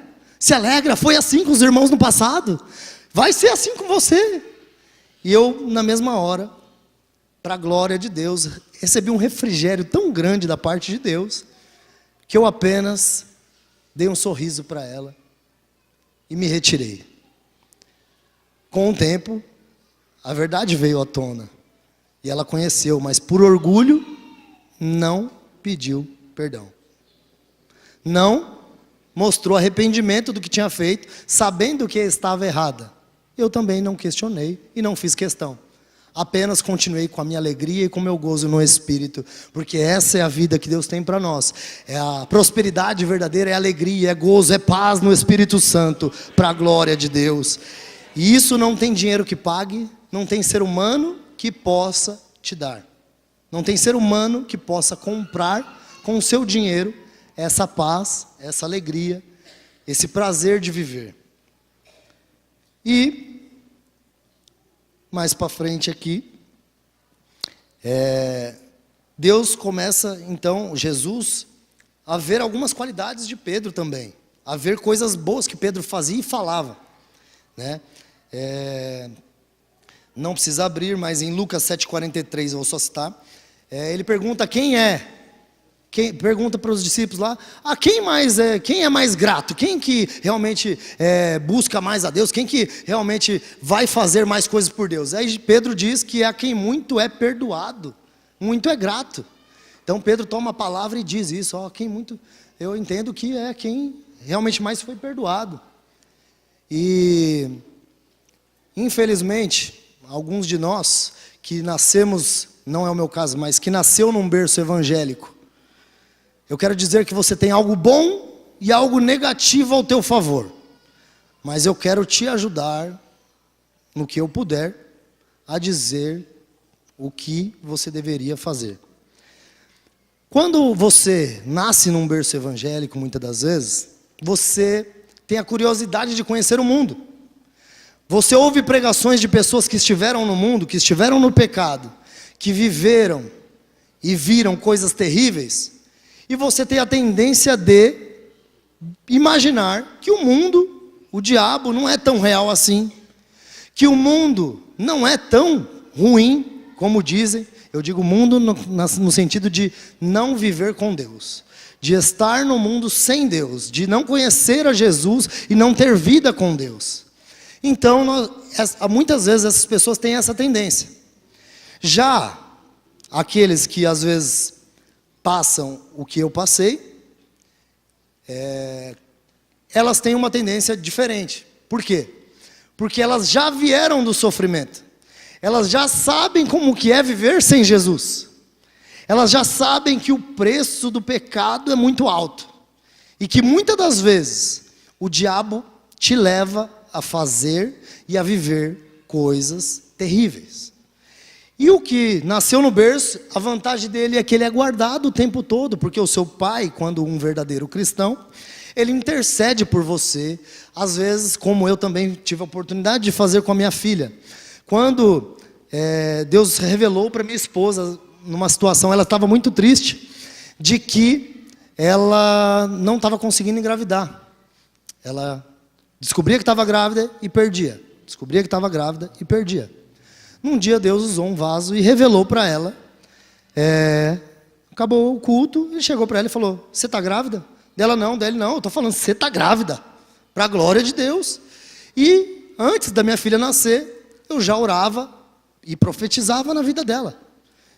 foi assim com os irmãos no passado, vai ser assim com você. E eu, na mesma hora, para a glória de Deus, recebi um refrigério tão grande da parte de Deus, que eu apenas dei um sorriso para ela e me retirei. Com o tempo, a verdade veio à tona e ela conheceu, mas por orgulho não pediu perdão. Não mostrou arrependimento do que tinha feito, sabendo que estava errada. Eu também não questionei e não fiz questão. Apenas continuei com a minha alegria e com o meu gozo no Espírito, porque essa é a vida que Deus tem para nós. É a prosperidade verdadeira, é alegria, é gozo, é paz no Espírito Santo, para a glória de Deus. E isso não tem dinheiro que pague, não tem ser humano que possa te dar. Não tem ser humano que possa comprar com o seu dinheiro essa paz, essa alegria, esse prazer de viver. E mais para frente aqui, Deus começa, então, Jesus, a ver algumas qualidades de Pedro também, a ver coisas boas que Pedro fazia e falava, né? Não precisa abrir, mas em Lucas 7,43, eu vou só citar, ele pergunta quem é, pergunta para os discípulos lá, quem é mais grato, quem que realmente busca mais a Deus, quem que realmente vai fazer mais coisas por Deus. Aí Pedro diz que a quem muito é perdoado, muito é grato. Então Pedro toma a palavra e diz isso, quem muito, eu entendo que é quem realmente mais foi perdoado. E, infelizmente, alguns de nós que nascemos, não é o meu caso, mas que nasceu num berço evangélico, eu quero dizer que você tem algo bom e algo negativo ao teu favor. Mas eu quero te ajudar, no que eu puder, a dizer o que você deveria fazer. Quando você nasce num berço evangélico, muitas das vezes, você tem a curiosidade de conhecer o mundo. Você ouve pregações de pessoas que estiveram no mundo, que estiveram no pecado, que viveram e viram coisas terríveis, e você tem a tendência de imaginar que o mundo, o diabo, não é tão real assim, que o mundo não é tão ruim como dizem. Eu digo mundo no sentido de não viver com Deus, de estar no mundo sem Deus, de não conhecer a Jesus e não ter vida com Deus. Então, muitas vezes essas pessoas têm essa tendência. Já aqueles que às vezes passam o que eu passei, elas têm uma tendência diferente. Por quê? Porque elas já vieram do sofrimento. Elas já sabem como que é viver sem Jesus. Elas já sabem que o preço do pecado é muito alto. E que muitas das vezes o diabo te leva a fazer e a viver coisas terríveis. E o que nasceu no berço, a vantagem dele é que ele é guardado o tempo todo, porque o seu pai, quando um verdadeiro cristão, ele intercede por você, às vezes, como eu também tive a oportunidade de fazer com a minha filha. Quando Deus revelou para minha esposa, numa situação, ela estava muito triste, de que ela não estava conseguindo engravidar. Ela descobria que estava grávida e perdia. Descobria que estava grávida e perdia. Num dia Deus usou um vaso e revelou para ela. Acabou o culto, ele chegou para ela e falou: você está grávida? Dela não, dele não, eu estou falando, você está grávida, para a glória de Deus. E antes da minha filha nascer, eu já orava e profetizava na vida dela.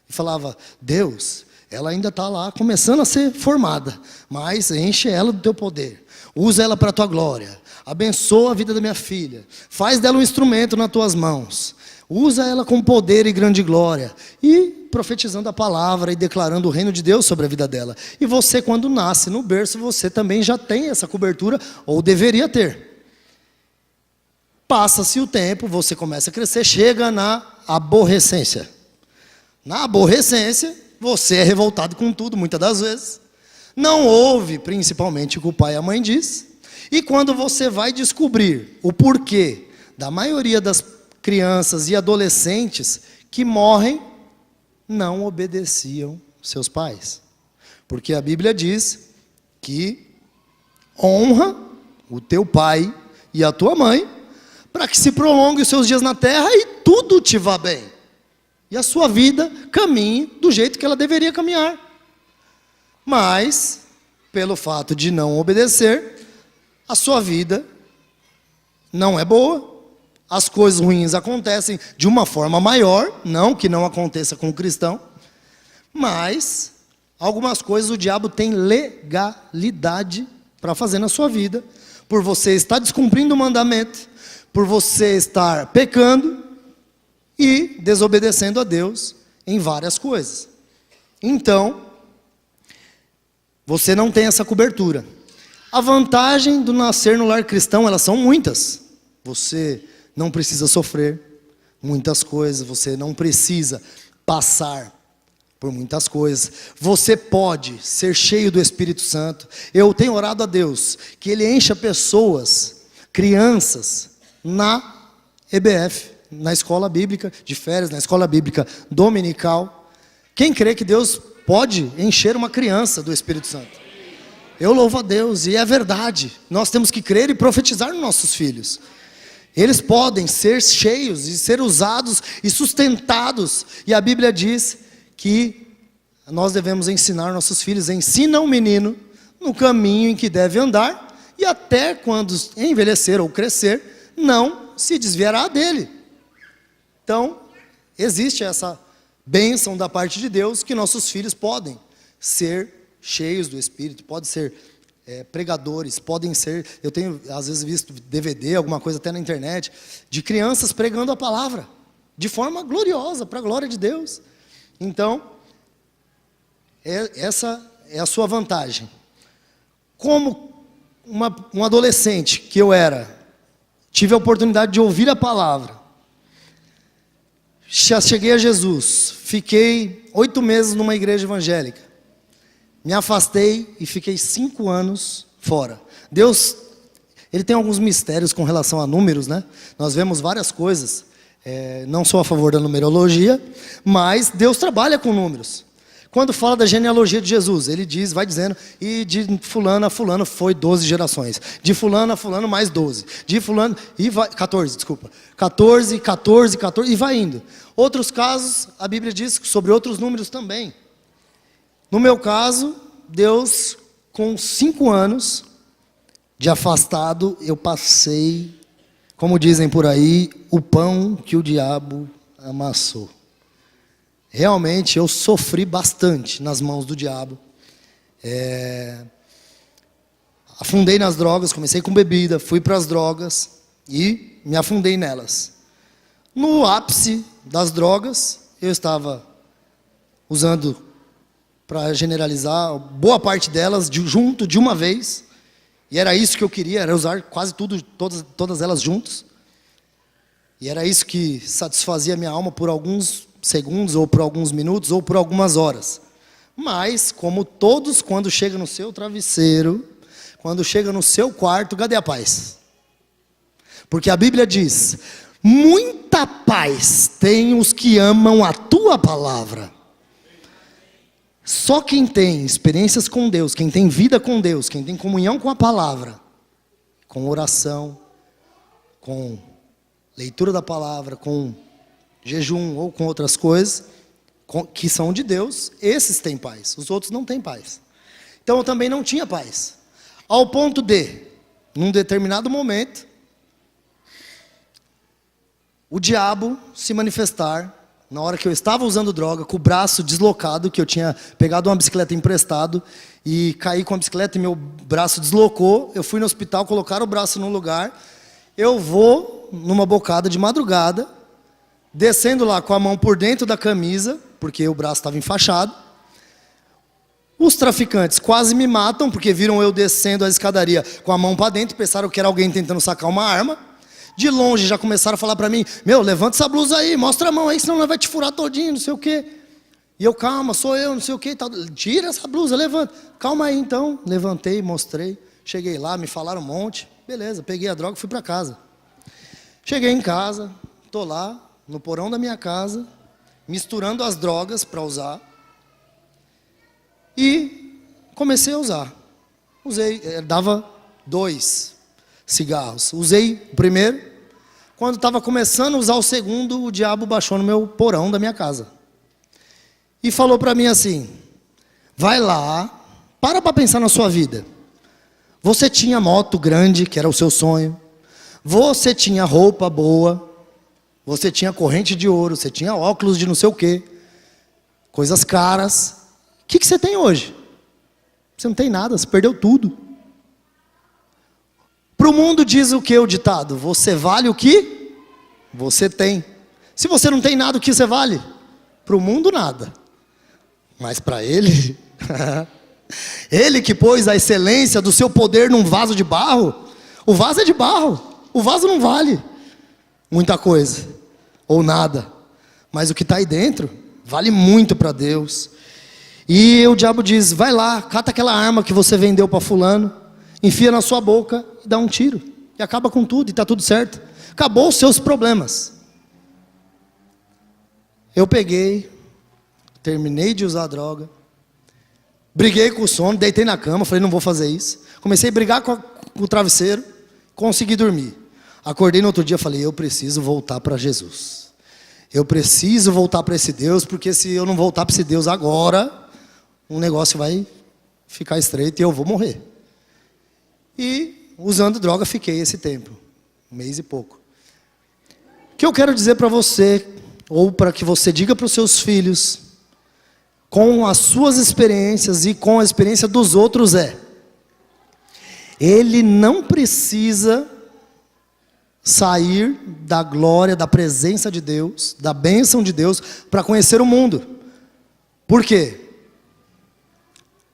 E falava: Deus, ela ainda está lá começando a ser formada, mas enche ela do teu poder, usa ela para a tua glória, abençoa a vida da minha filha, faz dela um instrumento nas tuas mãos, usa ela com poder e grande glória, e profetizando a palavra e declarando o reino de Deus sobre a vida dela. E você, quando nasce no berço, você também já tem essa cobertura, ou deveria ter. Passa-se o tempo, você começa a crescer, chega na aborrecência. Na aborrecência, você é revoltado com tudo, muitas das vezes. Não ouve, principalmente, o que o pai e a mãe diz. E quando você vai descobrir o porquê da maioria das crianças e adolescentes que morrem, não obedeciam seus pais. Porque a Bíblia diz que honra o teu pai e a tua mãe, para que se prolongue os seus dias na terra e tudo te vá bem. E a sua vida caminhe do jeito que ela deveria caminhar. Mas, pelo fato de não obedecer, a sua vida não é boa. As coisas ruins acontecem de uma forma maior, não que não aconteça com o cristão, mas algumas coisas o diabo tem legalidade para fazer na sua vida, por você estar descumprindo o mandamento, por você estar pecando e desobedecendo a Deus em várias coisas. Então, você não tem essa cobertura. A vantagem do nascer no lar cristão, elas são muitas. Você não precisa sofrer muitas coisas, você não precisa passar por muitas coisas. Você pode ser cheio do Espírito Santo. Eu tenho orado a Deus que Ele encha pessoas, crianças, na EBF, na escola bíblica de férias, na escola bíblica dominical. Quem crê que Deus pode encher uma criança do Espírito Santo? Eu louvo a Deus, e é verdade. Nós temos que crer e profetizar nos nossos filhos. Eles podem ser cheios e ser usados e sustentados. E a Bíblia diz que nós devemos ensinar nossos filhos. Ensina o menino no caminho em que deve andar, e até quando envelhecer ou crescer, não se desviará dele. Então, existe essa bênção da parte de Deus, que nossos filhos podem ser cheios do Espírito, podem ser pregadores, podem ser, eu tenho às vezes visto DVD, alguma coisa até na internet, de crianças pregando a palavra, de forma gloriosa, para a glória de Deus. Então, essa é a sua vantagem. Como um adolescente que eu era, tive a oportunidade de ouvir a palavra, já cheguei a Jesus, fiquei 8 meses numa igreja evangélica, me afastei e fiquei 5 anos fora. Deus, Ele tem alguns mistérios com relação a números, né? Nós vemos várias coisas, não sou a favor da numerologia, mas Deus trabalha com números. Quando fala da genealogia de Jesus, Ele diz, vai dizendo, e de fulano a fulano foi 12 gerações, de fulano a fulano mais 12, de fulano, e vai, 14, desculpa, 14, 14, 14, e vai indo. Outros casos, a Bíblia diz sobre outros números também. No meu caso, Deus, com 5 anos de afastado, eu passei, como dizem por aí, o pão que o diabo amassou. Realmente eu sofri bastante nas mãos do diabo. Afundei nas drogas, comecei com bebida, fui para as drogas e me afundei nelas. No ápice das drogas, eu estava usando, para generalizar, boa parte delas junto de uma vez. E era isso que eu queria, era usar quase tudo, todas elas juntas. E era isso que satisfazia a minha alma por alguns segundos, ou por alguns minutos, ou por algumas horas. Mas, como todos, quando chega no seu travesseiro, quando chega no seu quarto, cadê a paz? Porque a Bíblia diz, muita paz tem os que amam a tua palavra. Só quem tem experiências com Deus, quem tem vida com Deus, quem tem comunhão com a palavra, com oração, com leitura da palavra, com jejum ou com outras coisas, que são de Deus, esses têm paz, os outros não têm paz. Então eu também não tinha paz, ao ponto de, num determinado momento, o diabo se manifestar, na hora que eu estava usando droga, com o braço deslocado, que eu tinha pegado uma bicicleta emprestado, e caí com a bicicleta e meu braço deslocou, eu fui no hospital, colocaram o braço no lugar, eu vou numa bocada de madrugada, descendo lá com a mão por dentro da camisa, porque o braço estava enfaixado. Os traficantes quase me matam, porque viram eu descendo a escadaria com a mão para dentro, pensaram que era alguém tentando sacar uma arma. De longe já começaram a falar para mim, meu, levanta essa blusa aí, mostra a mão aí, senão ela vai te furar todinho, não sei o quê. E eu, calma, sou eu, não sei o quê, tal. Tira essa blusa, levanta. Calma aí então, levantei, mostrei, cheguei lá, me falaram um monte, beleza, peguei a droga e fui para casa. Cheguei em casa, estou lá, no porão da minha casa, misturando as drogas para usar, e comecei a usar. Usei, dava 2 cigarros. Usei o primeiro, quando estava começando a usar o segundo, o diabo baixou no meu porão da minha casa. E falou para mim assim, vai lá, para pensar na sua vida. Você tinha moto grande, que era o seu sonho, você tinha roupa boa, você tinha corrente de ouro, você tinha óculos de não sei o quê, coisas caras. O que você tem hoje? Você não tem nada, você perdeu tudo. Para o mundo diz o que o ditado? Você vale o que você tem. Se você não tem nada, o que você vale? Para o mundo nada. Mas para ele, ele que pôs a excelência do seu poder num vaso de barro, o vaso é de barro, o vaso não vale muita coisa, ou nada, mas o que está aí dentro, vale muito para Deus. E o diabo diz, vai lá, cata aquela arma que você vendeu para fulano, enfia na sua boca e dá um tiro, e acaba com tudo, e está tudo certo, acabou os seus problemas. Eu peguei, terminei de usar a droga, briguei com o sono, deitei na cama, falei, não vou fazer isso, comecei a brigar com o travesseiro, consegui dormir. Acordei no outro dia e falei, eu preciso voltar para Jesus. Eu preciso voltar para esse Deus, porque se eu não voltar para esse Deus agora, o negócio vai ficar estreito e eu vou morrer. E usando droga fiquei esse tempo, 1 mês e pouco. O que eu quero dizer para você, ou para que você diga para os seus filhos, com as suas experiências e com a experiência dos outros Ele não precisa sair da glória, da presença de Deus, da bênção de Deus, para conhecer o mundo. Por quê?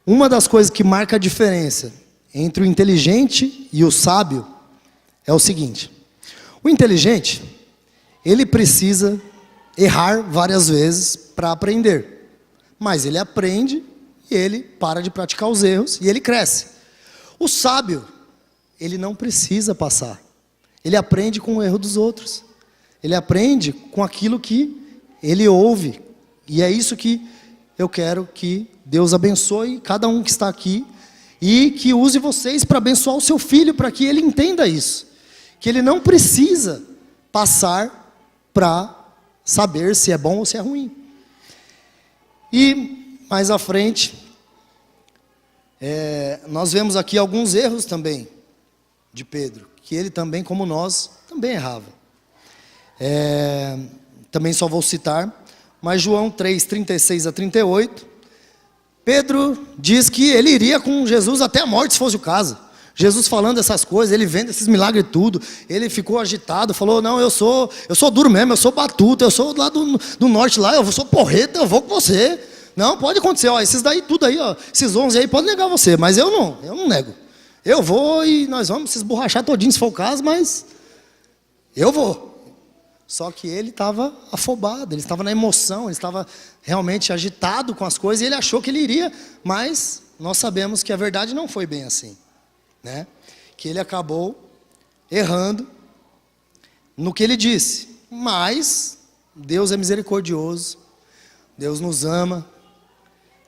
Uma das coisas que marca a diferença entre o inteligente e o sábio é o seguinte: o inteligente, ele precisa errar várias vezes para aprender, mas ele aprende e ele para de praticar os erros e ele cresce. O sábio, ele não precisa passar, ele aprende com o erro dos outros, ele aprende com aquilo que ele ouve, e é isso que eu quero que Deus abençoe cada um que está aqui, e que use vocês para abençoar o seu filho, para que ele entenda isso, que ele não precisa passar para saber se é bom ou se é ruim. E mais à frente, nós vemos aqui alguns erros também de Pedro, que ele também, como nós, também errava. Também só vou citar, mas João 3, 36 a 38, Pedro diz que ele iria com Jesus até a morte, se fosse o caso. Jesus falando essas coisas, ele vendo esses milagres e tudo, ele ficou agitado, falou: não, eu sou duro mesmo, eu sou batuta, eu sou lá do norte lá, eu sou porreta, eu vou com você. Não, pode acontecer, ó, esses daí, tudo aí, ó, esses 11 aí, podem negar você, mas eu não nego. Eu vou e nós vamos se esborrachar todinho se for o caso, mas eu vou. Só que ele estava afobado, ele estava na emoção, ele estava realmente agitado com as coisas, e ele achou que ele iria, mas nós sabemos que a verdade não foi bem assim, né? Que ele acabou errando no que ele disse, mas Deus é misericordioso, Deus nos ama,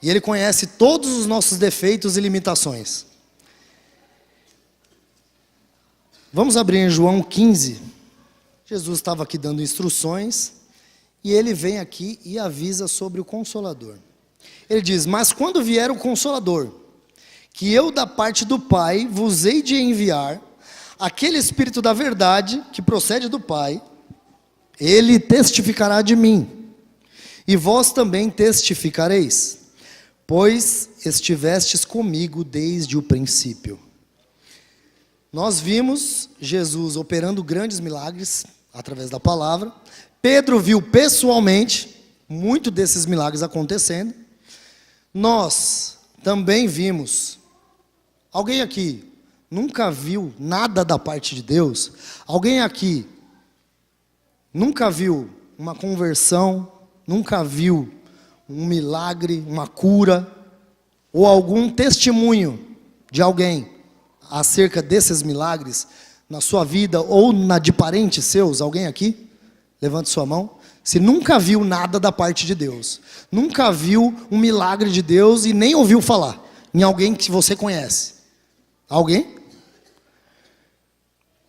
e Ele conhece todos os nossos defeitos e limitações. Vamos abrir em João 15. Jesus estava aqui dando instruções, e Ele vem aqui e avisa sobre o Consolador. Ele diz: mas quando vier o Consolador, que eu da parte do Pai vos hei de enviar, aquele Espírito da verdade, que procede do Pai, Ele testificará de mim, e vós também testificareis, pois estivestes comigo desde o princípio. Nós vimos Jesus operando grandes milagres através da palavra. Pedro viu pessoalmente muito desses milagres acontecendo. Nós também vimos. Alguém aqui nunca viu nada da parte de Deus? Alguém aqui nunca viu uma conversão, nunca viu um milagre, uma cura, ou algum testemunho de alguém acerca desses milagres na sua vida ou na de parentes seus? Alguém aqui? Levante sua mão. Se nunca viu nada da parte de Deus, nunca viu um milagre de Deus e nem ouviu falar em alguém que você conhece. Alguém?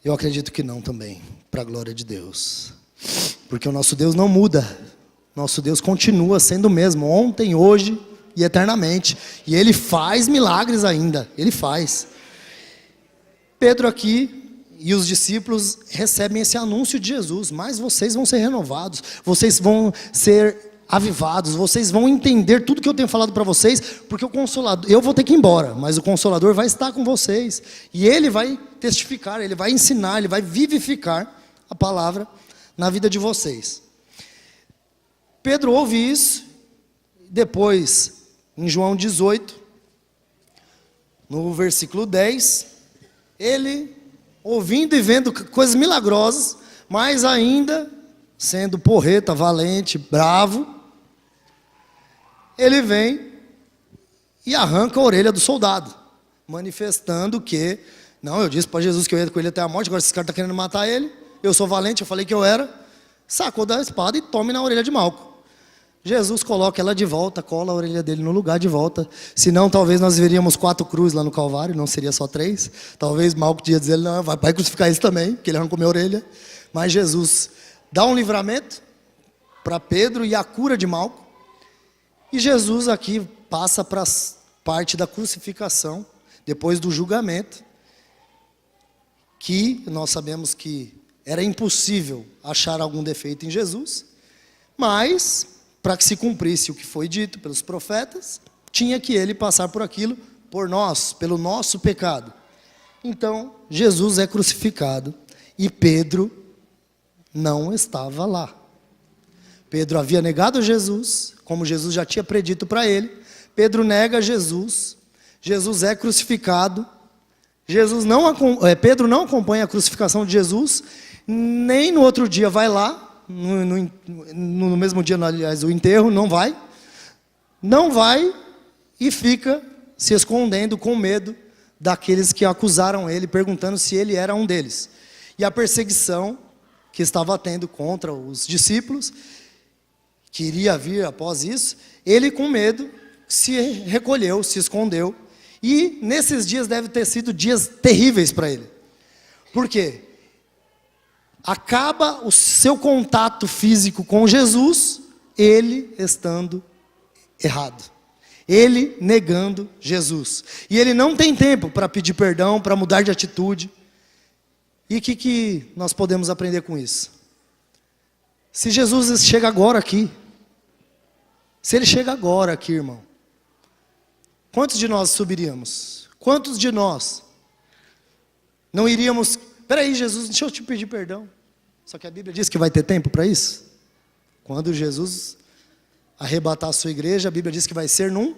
Eu acredito que não também, para a glória de Deus. Porque o nosso Deus não muda. Nosso Deus continua sendo o mesmo, ontem, hoje e eternamente. E Ele faz milagres ainda, Ele faz. Pedro aqui e os discípulos recebem esse anúncio de Jesus: mas vocês vão ser renovados, vocês vão ser avivados, vocês vão entender tudo que eu tenho falado para vocês, porque o Consolador, eu vou ter que ir embora, mas o Consolador vai estar com vocês, e Ele vai testificar, Ele vai ensinar, Ele vai vivificar a palavra na vida de vocês. Pedro ouve isso, depois, em João 18, no versículo 10, ele, ouvindo e vendo coisas milagrosas, mas ainda sendo porreta, valente, bravo, ele vem e arranca a orelha do soldado, manifestando que: não, eu disse para Jesus que eu ia com ele até a morte, agora esse cara está querendo matar ele, eu sou valente, eu falei que eu era. Sacou da espada e tome na orelha de Malco. Jesus coloca ela de volta, cola a orelha dele no lugar de volta. Senão talvez nós veríamos 4 cruzes lá no Calvário, não seria só 3. Talvez Malco ia dizer: não, vai crucificar isso também, porque ele arrancou minha orelha. Mas Jesus dá um livramento para Pedro e a cura de Malco. E Jesus aqui passa para a parte da crucificação, depois do julgamento, que nós sabemos que era impossível achar algum defeito em Jesus, mas para que se cumprisse o que foi dito pelos profetas, tinha que Ele passar por aquilo, por nós, pelo nosso pecado. Então, Jesus é crucificado e Pedro não estava lá. Pedro havia negado Jesus, como Jesus já tinha predito para ele. Pedro nega Jesus, Jesus é crucificado. Pedro não acompanha a crucificação de Jesus, nem no outro dia vai lá, no mesmo dia, aliás, o enterro, não vai e fica se escondendo com medo daqueles que acusaram ele, perguntando se ele era um deles. E a perseguição que estava tendo contra os discípulos, que iria vir após isso, ele com medo se recolheu, se escondeu. E nesses dias devem ter sido dias terríveis para ele. Por quê? Acaba o seu contato físico com Jesus, ele estando errado. Ele negando Jesus. E ele não tem tempo para pedir perdão, para mudar de atitude. E o que nós podemos aprender com isso? Se Jesus chega agora aqui, se ele chega agora aqui, irmão, quantos de nós subiríamos? Quantos de nós não iríamos... Peraí, Jesus, deixa eu te pedir perdão. Só que a Bíblia diz que vai ter tempo para isso. Quando Jesus arrebatar a sua igreja, a Bíblia diz que vai ser num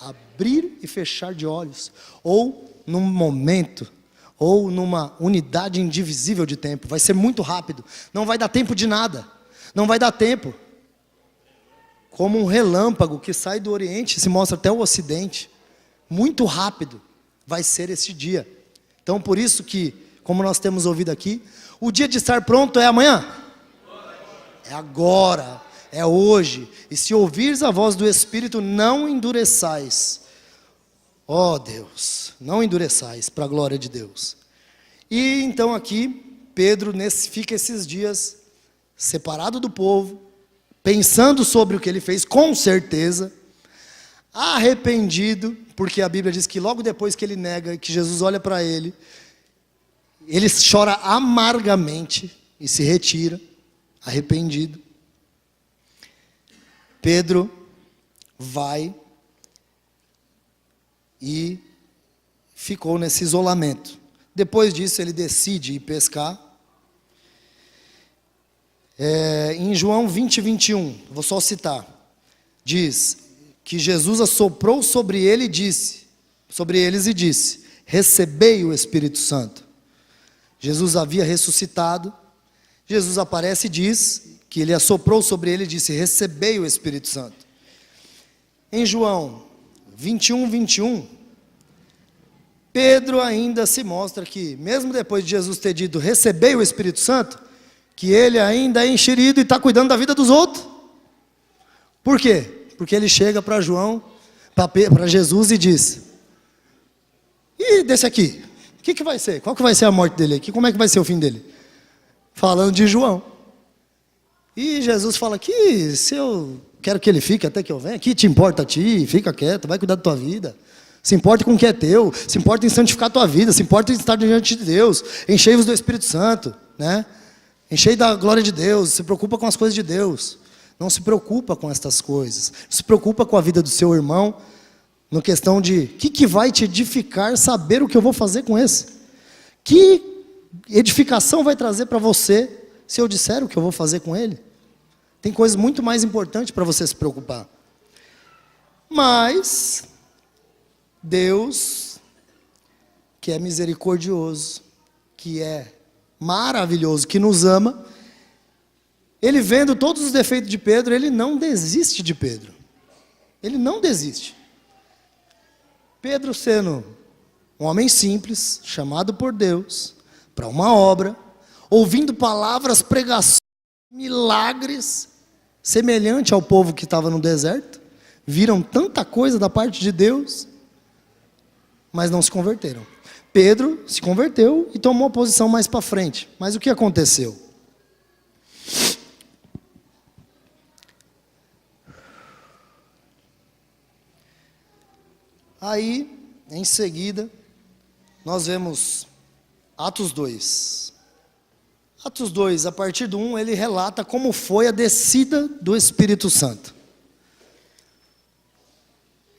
abrir e fechar de olhos. Ou num momento, ou numa unidade indivisível de tempo. Vai ser muito rápido. Não vai dar tempo de nada. Não vai dar tempo. Como um relâmpago que sai do Oriente e se mostra até o Ocidente. Muito rápido vai ser esse dia. Então por isso que, como nós temos ouvido aqui, o dia de estar pronto é amanhã. É agora, é hoje. E se ouvires a voz do Espírito, não endureçais. Ó Deus, não endureçais, para a glória de Deus. E então aqui, Pedro fica esses dias separado do povo, pensando sobre o que ele fez, com certeza, arrependido, porque a Bíblia diz que logo depois que ele nega, que Jesus olha para ele chora amargamente e se retira, arrependido. Pedro vai e ficou nesse isolamento. Depois disso ele decide ir pescar. Em João 20, 21, vou só citar, diz que Jesus assoprou sobre eles e disse, recebei o Espírito Santo. Jesus havia ressuscitado, Jesus aparece e diz que ele assoprou sobre ele e disse, recebei o Espírito Santo. Em João 21, 21, Pedro ainda se mostra que, mesmo depois de Jesus ter dito, recebei o Espírito Santo, que ele ainda é enxerido e está cuidando da vida dos outros. Por quê? Porque ele chega para Jesus e diz, e desse aqui, o que vai ser? Qual que vai ser a morte dele aqui? Como é que vai ser o fim dele? Falando de João. E Jesus fala que se eu quero que ele fique até que eu venha, que te importa a ti, fica quieto, vai cuidar da tua vida. Se importa com o que é teu, se importa em santificar a tua vida, se importa em estar diante de Deus, enchei-vos do Espírito Santo, né? Enchei da glória de Deus, se preocupa com as coisas de Deus. Não se preocupa com estas coisas. Não se preocupa com a vida do seu irmão, na questão de, o que vai te edificar saber o que eu vou fazer com esse? Que edificação vai trazer para você, se eu disser o que eu vou fazer com ele? Tem coisas muito mais importantes para você se preocupar. Mas, Deus, que é misericordioso, que é maravilhoso, que nos ama, ele vendo todos os defeitos de Pedro, ele não desiste de Pedro. Ele não desiste. Pedro sendo um homem simples, chamado por Deus, para uma obra, ouvindo palavras, pregações, milagres, semelhante ao povo que estava no deserto, viram tanta coisa da parte de Deus, mas não se converteram. Pedro se converteu e tomou a posição mais para frente. Mas o que aconteceu? Aí, em seguida, nós vemos Atos 2. Atos 2, a partir do 1, ele relata como foi a descida do Espírito Santo.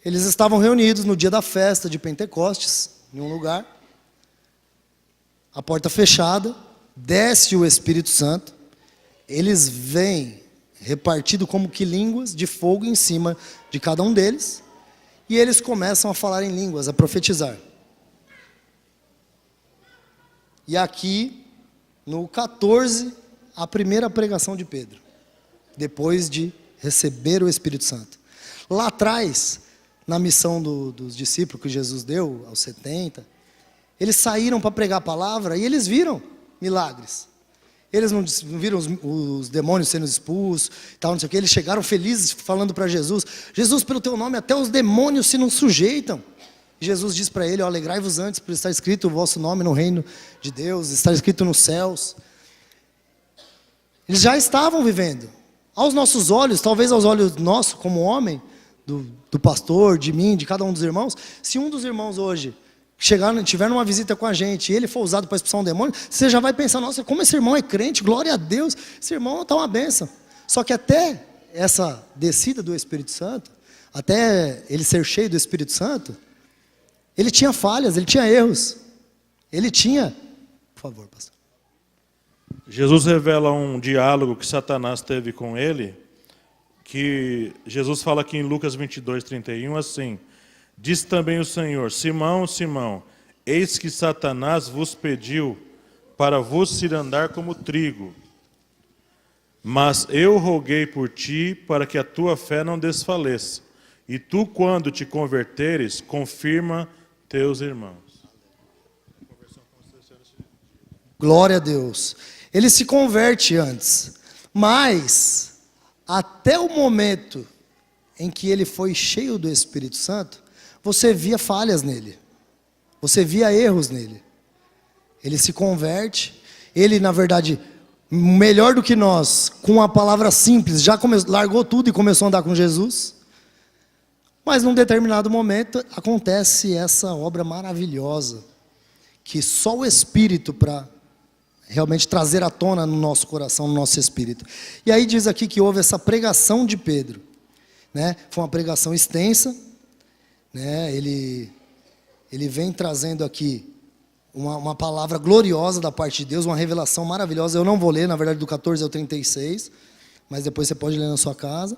Eles estavam reunidos no dia da festa de Pentecostes, em um lugar. a porta fechada, desce o Espírito Santo, eles vêm repartido como que línguas de fogo em cima de cada um deles, e eles começam a falar em línguas, a profetizar. E aqui, no 14, a primeira pregação de Pedro, depois de receber o Espírito Santo. Lá atrás, na missão dos discípulos que Jesus deu, aos 70, eles saíram para pregar a palavra e eles viram milagres. Eles não viram os demônios sendo expulsos, tal, não sei o quê. Eles chegaram felizes falando para Jesus: Jesus, pelo teu nome até os demônios se não sujeitam. E Jesus diz para ele: alegrai-vos antes, por estar escrito o vosso nome no reino de Deus, está escrito nos céus. Eles já estavam vivendo. Aos nossos olhos, talvez aos olhos nossos como homem, do pastor, de mim, de cada um dos irmãos, se um dos irmãos hoje tiver numa visita com a gente e ele for usado para expulsar um demônio, você já vai pensar: nossa, como esse irmão é crente, glória a Deus, esse irmão está uma bênção. Só que até essa descida do Espírito Santo, até ele ser cheio do Espírito Santo, ele tinha falhas, ele tinha erros, ele tinha... Por favor, pastor. Jesus revela um diálogo que Satanás teve com ele, que Jesus fala aqui em Lucas 22, 31, assim: diz também o Senhor: Simão, Simão, eis que Satanás vos pediu para vos cirandar como trigo. Mas eu roguei por ti para que a tua fé não desfaleça. E tu, quando te converteres, confirma teus irmãos. Glória a Deus. Ele se converte antes, mas até o momento em que ele foi cheio do Espírito Santo, você via falhas nele, você via erros nele. Ele se converte, ele na verdade, melhor do que nós, com a palavra simples, já largou tudo e começou a andar com Jesus. Mas num determinado momento acontece essa obra maravilhosa, que só o Espírito para realmente trazer à tona no nosso coração, no nosso espírito. E aí diz aqui que houve essa pregação de Pedro, né? Foi uma pregação extensa, né? Ele vem trazendo aqui uma palavra gloriosa da parte de Deus, uma revelação maravilhosa. Eu não vou ler, na verdade, do 14 ao 36, mas depois você pode ler na sua casa.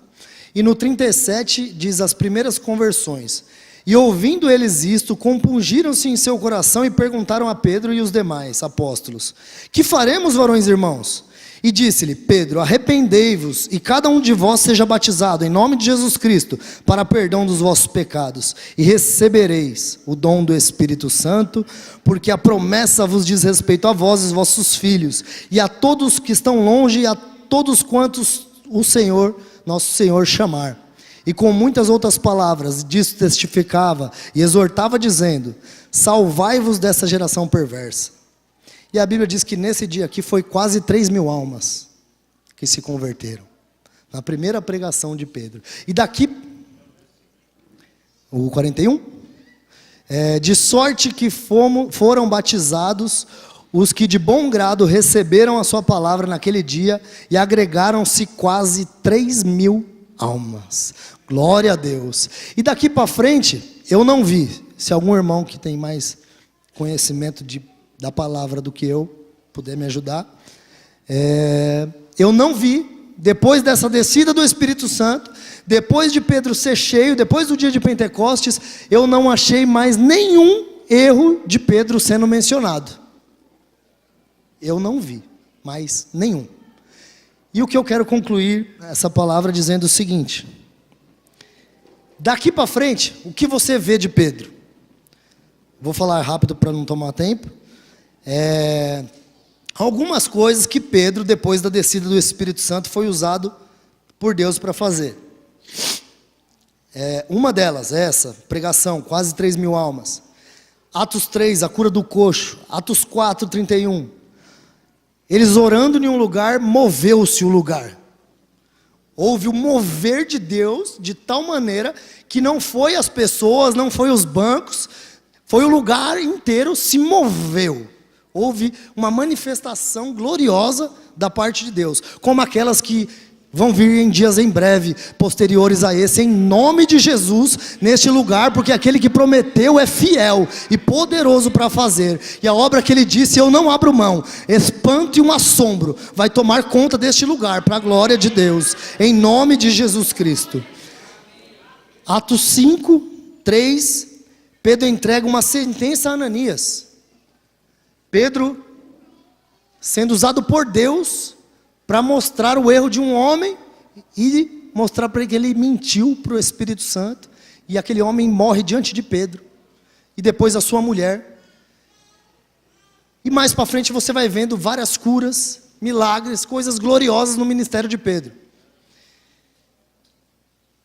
E no 37 diz as primeiras conversões. E ouvindo eles isto, compungiram-se em seu coração e perguntaram a Pedro e os demais apóstolos: que faremos, varões irmãos? E disse-lhe Pedro: arrependei-vos e cada um de vós seja batizado em nome de Jesus Cristo para perdão dos vossos pecados, e recebereis o dom do Espírito Santo, porque a promessa vos diz respeito a vós e os vossos filhos, e a todos que estão longe, e a todos quantos o Senhor, nosso Senhor, chamar. E com muitas outras palavras disso testificava e exortava dizendo: salvai-vos dessa geração perversa. E a Bíblia diz que nesse dia aqui foi quase 3.000 almas que se converteram, na primeira pregação de Pedro. E daqui, o 41, de sorte que foram batizados os que de bom grado receberam a sua palavra naquele dia, e agregaram-se quase 3.000 almas. Glória a Deus. E daqui para frente, eu não vi. Se algum irmão que tem mais conhecimento da palavra do que eu puder me ajudar, eu não vi, depois dessa descida do Espírito Santo, depois de Pedro ser cheio, depois do dia de Pentecostes, eu não achei mais nenhum erro de Pedro sendo mencionado. Eu não vi mais nenhum. E o que eu quero concluir essa palavra dizendo o seguinte: daqui para frente, o que você vê de Pedro? Vou falar rápido para não tomar tempo. Algumas coisas que Pedro, depois da descida do Espírito Santo, foi usado por Deus para fazer. Uma delas é essa, pregação, quase 3.000 almas. Atos 3, a cura do coxo. Atos 4, 31. Eles orando em um lugar, moveu-se o lugar. Houve o mover de Deus de tal maneira que não foi as pessoas, não foi os bancos, foi o lugar inteiro se moveu. Houve uma manifestação gloriosa da parte de Deus, como aquelas que Vão vir em dias em breve, posteriores a esse, em nome de Jesus, neste lugar, porque aquele que prometeu é fiel e poderoso para fazer. E a obra que ele disse, eu não abro mão. Espanto e um assombro vai tomar conta deste lugar, para a glória de Deus, em nome de Jesus Cristo. Atos 5, 3, Pedro entrega uma sentença a Ananias. Pedro, sendo usado por Deus para mostrar o erro de um homem e mostrar para ele que ele mentiu para o Espírito Santo, e aquele homem morre diante de Pedro, e depois a sua mulher. E mais para frente você vai vendo várias curas, milagres, coisas gloriosas no ministério de Pedro.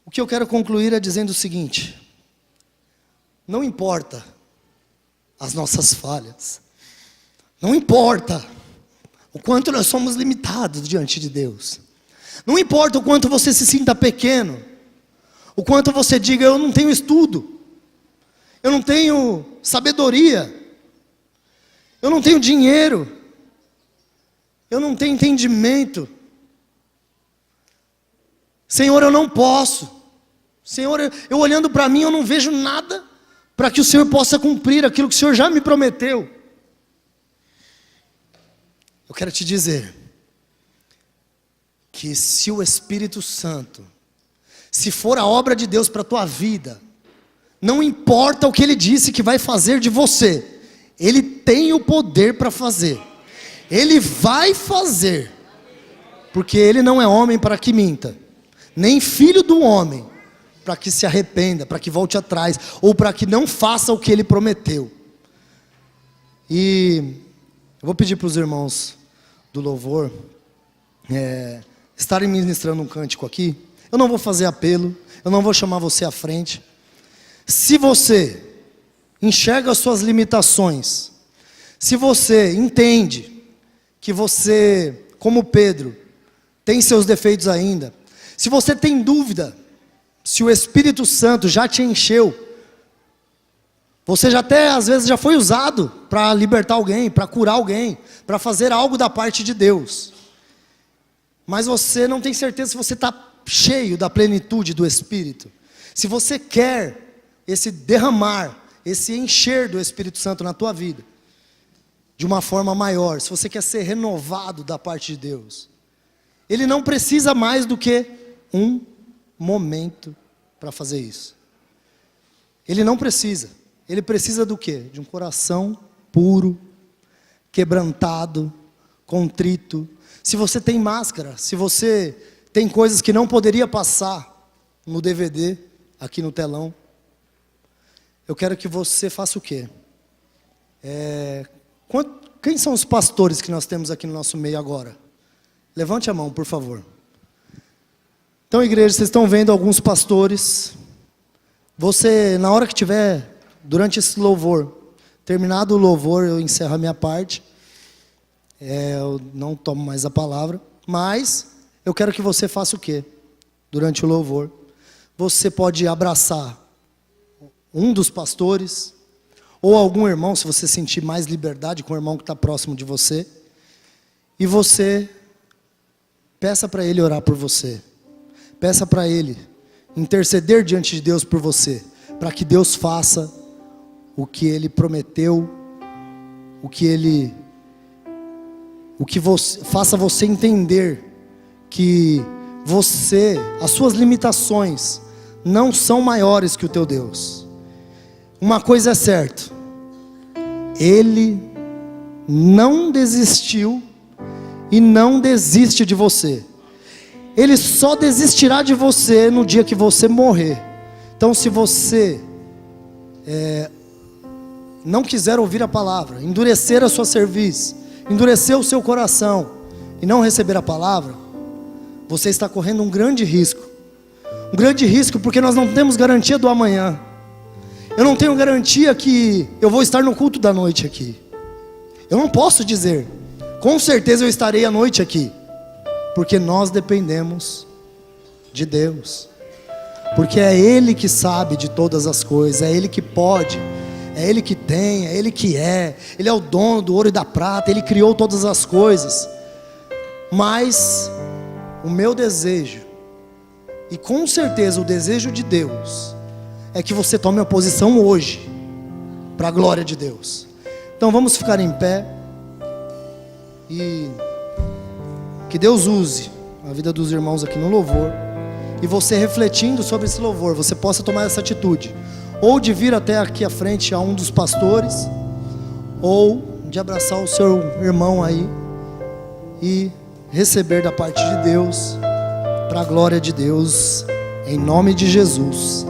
O que eu quero concluir é dizendo o seguinte: não importa as nossas falhas, não importa o quanto nós somos limitados diante de Deus, não importa o quanto você se sinta pequeno, o quanto você diga, eu não tenho estudo, eu não tenho sabedoria, eu não tenho dinheiro, eu não tenho entendimento, Senhor, eu não posso, Senhor, eu olhando para mim, eu não vejo nada para que o Senhor possa cumprir aquilo que o Senhor já me prometeu. Eu quero te dizer que se o Espírito Santo, se for a obra de Deus para a tua vida, não importa o que Ele disse que vai fazer de você, Ele tem o poder para fazer, Ele vai fazer, porque Ele não é homem para que minta, nem filho do homem para que se arrependa, para que volte atrás, ou para que não faça o que Ele prometeu. E eu vou pedir para os irmãos do louvor estarem ministrando um cântico aqui. Eu não vou fazer apelo, eu não vou chamar você à frente. Se você enxerga as suas limitações, se você entende que você, como Pedro, tem seus defeitos ainda, se você tem dúvida se o Espírito Santo já te encheu, você já até às vezes já foi usado para libertar alguém, para curar alguém, para fazer algo da parte de Deus, mas você não tem certeza se você está cheio da plenitude do Espírito, se você quer esse derramar, esse encher do Espírito Santo na tua vida, de uma forma maior, se você quer ser renovado da parte de Deus, Ele não precisa mais do que um momento para fazer isso. Ele não precisa. Ele precisa do quê? De um coração puro, quebrantado, contrito. Se você tem máscara, se você tem coisas que não poderia passar no DVD, aqui no telão, eu quero que você faça o quê? Quem são os pastores que nós temos aqui no nosso meio agora? Levante a mão, por favor. Então, igreja, vocês estão vendo alguns pastores. Você, na hora que tiver, durante esse louvor, terminado o louvor, eu encerro a minha parte. Eu não tomo mais a palavra. Mas, eu quero que você faça o quê? Durante o louvor. Você pode abraçar um dos pastores, ou algum irmão, se você sentir mais liberdade com o irmão que está próximo de você. E você, peça para ele orar por você. Peça para Ele interceder diante de Deus por você, para que Deus faça o que Ele prometeu, faça você entender que as suas limitações não são maiores que o teu Deus. Uma coisa é certa, Ele não desistiu e não desiste de você. Ele só desistirá de você no dia que você morrer. Então, se você não quiser ouvir a palavra, endurecer a sua cerviz, endurecer o seu coração e não receber a palavra, você está correndo um grande risco. Um grande risco porque nós não temos garantia do amanhã. Eu não tenho garantia que eu vou estar no culto da noite aqui. Eu não posso dizer, com certeza eu estarei à noite aqui. Porque nós dependemos de Deus. Porque é Ele que sabe de todas as coisas, é Ele que pode, é Ele que tem, é Ele que é. Ele é o dono do ouro e da prata, Ele criou todas as coisas. Mas O meu desejo, e com certeza o desejo de Deus, é que você tome a posição hoje, para a glória de Deus. Então vamos ficar em pé, e que Deus use a vida dos irmãos aqui no louvor, e você refletindo sobre esse louvor, você possa tomar essa atitude, ou de vir até aqui à frente a um dos pastores, ou de abraçar o seu irmão aí, e receber da parte de Deus, para a glória de Deus, em nome de Jesus.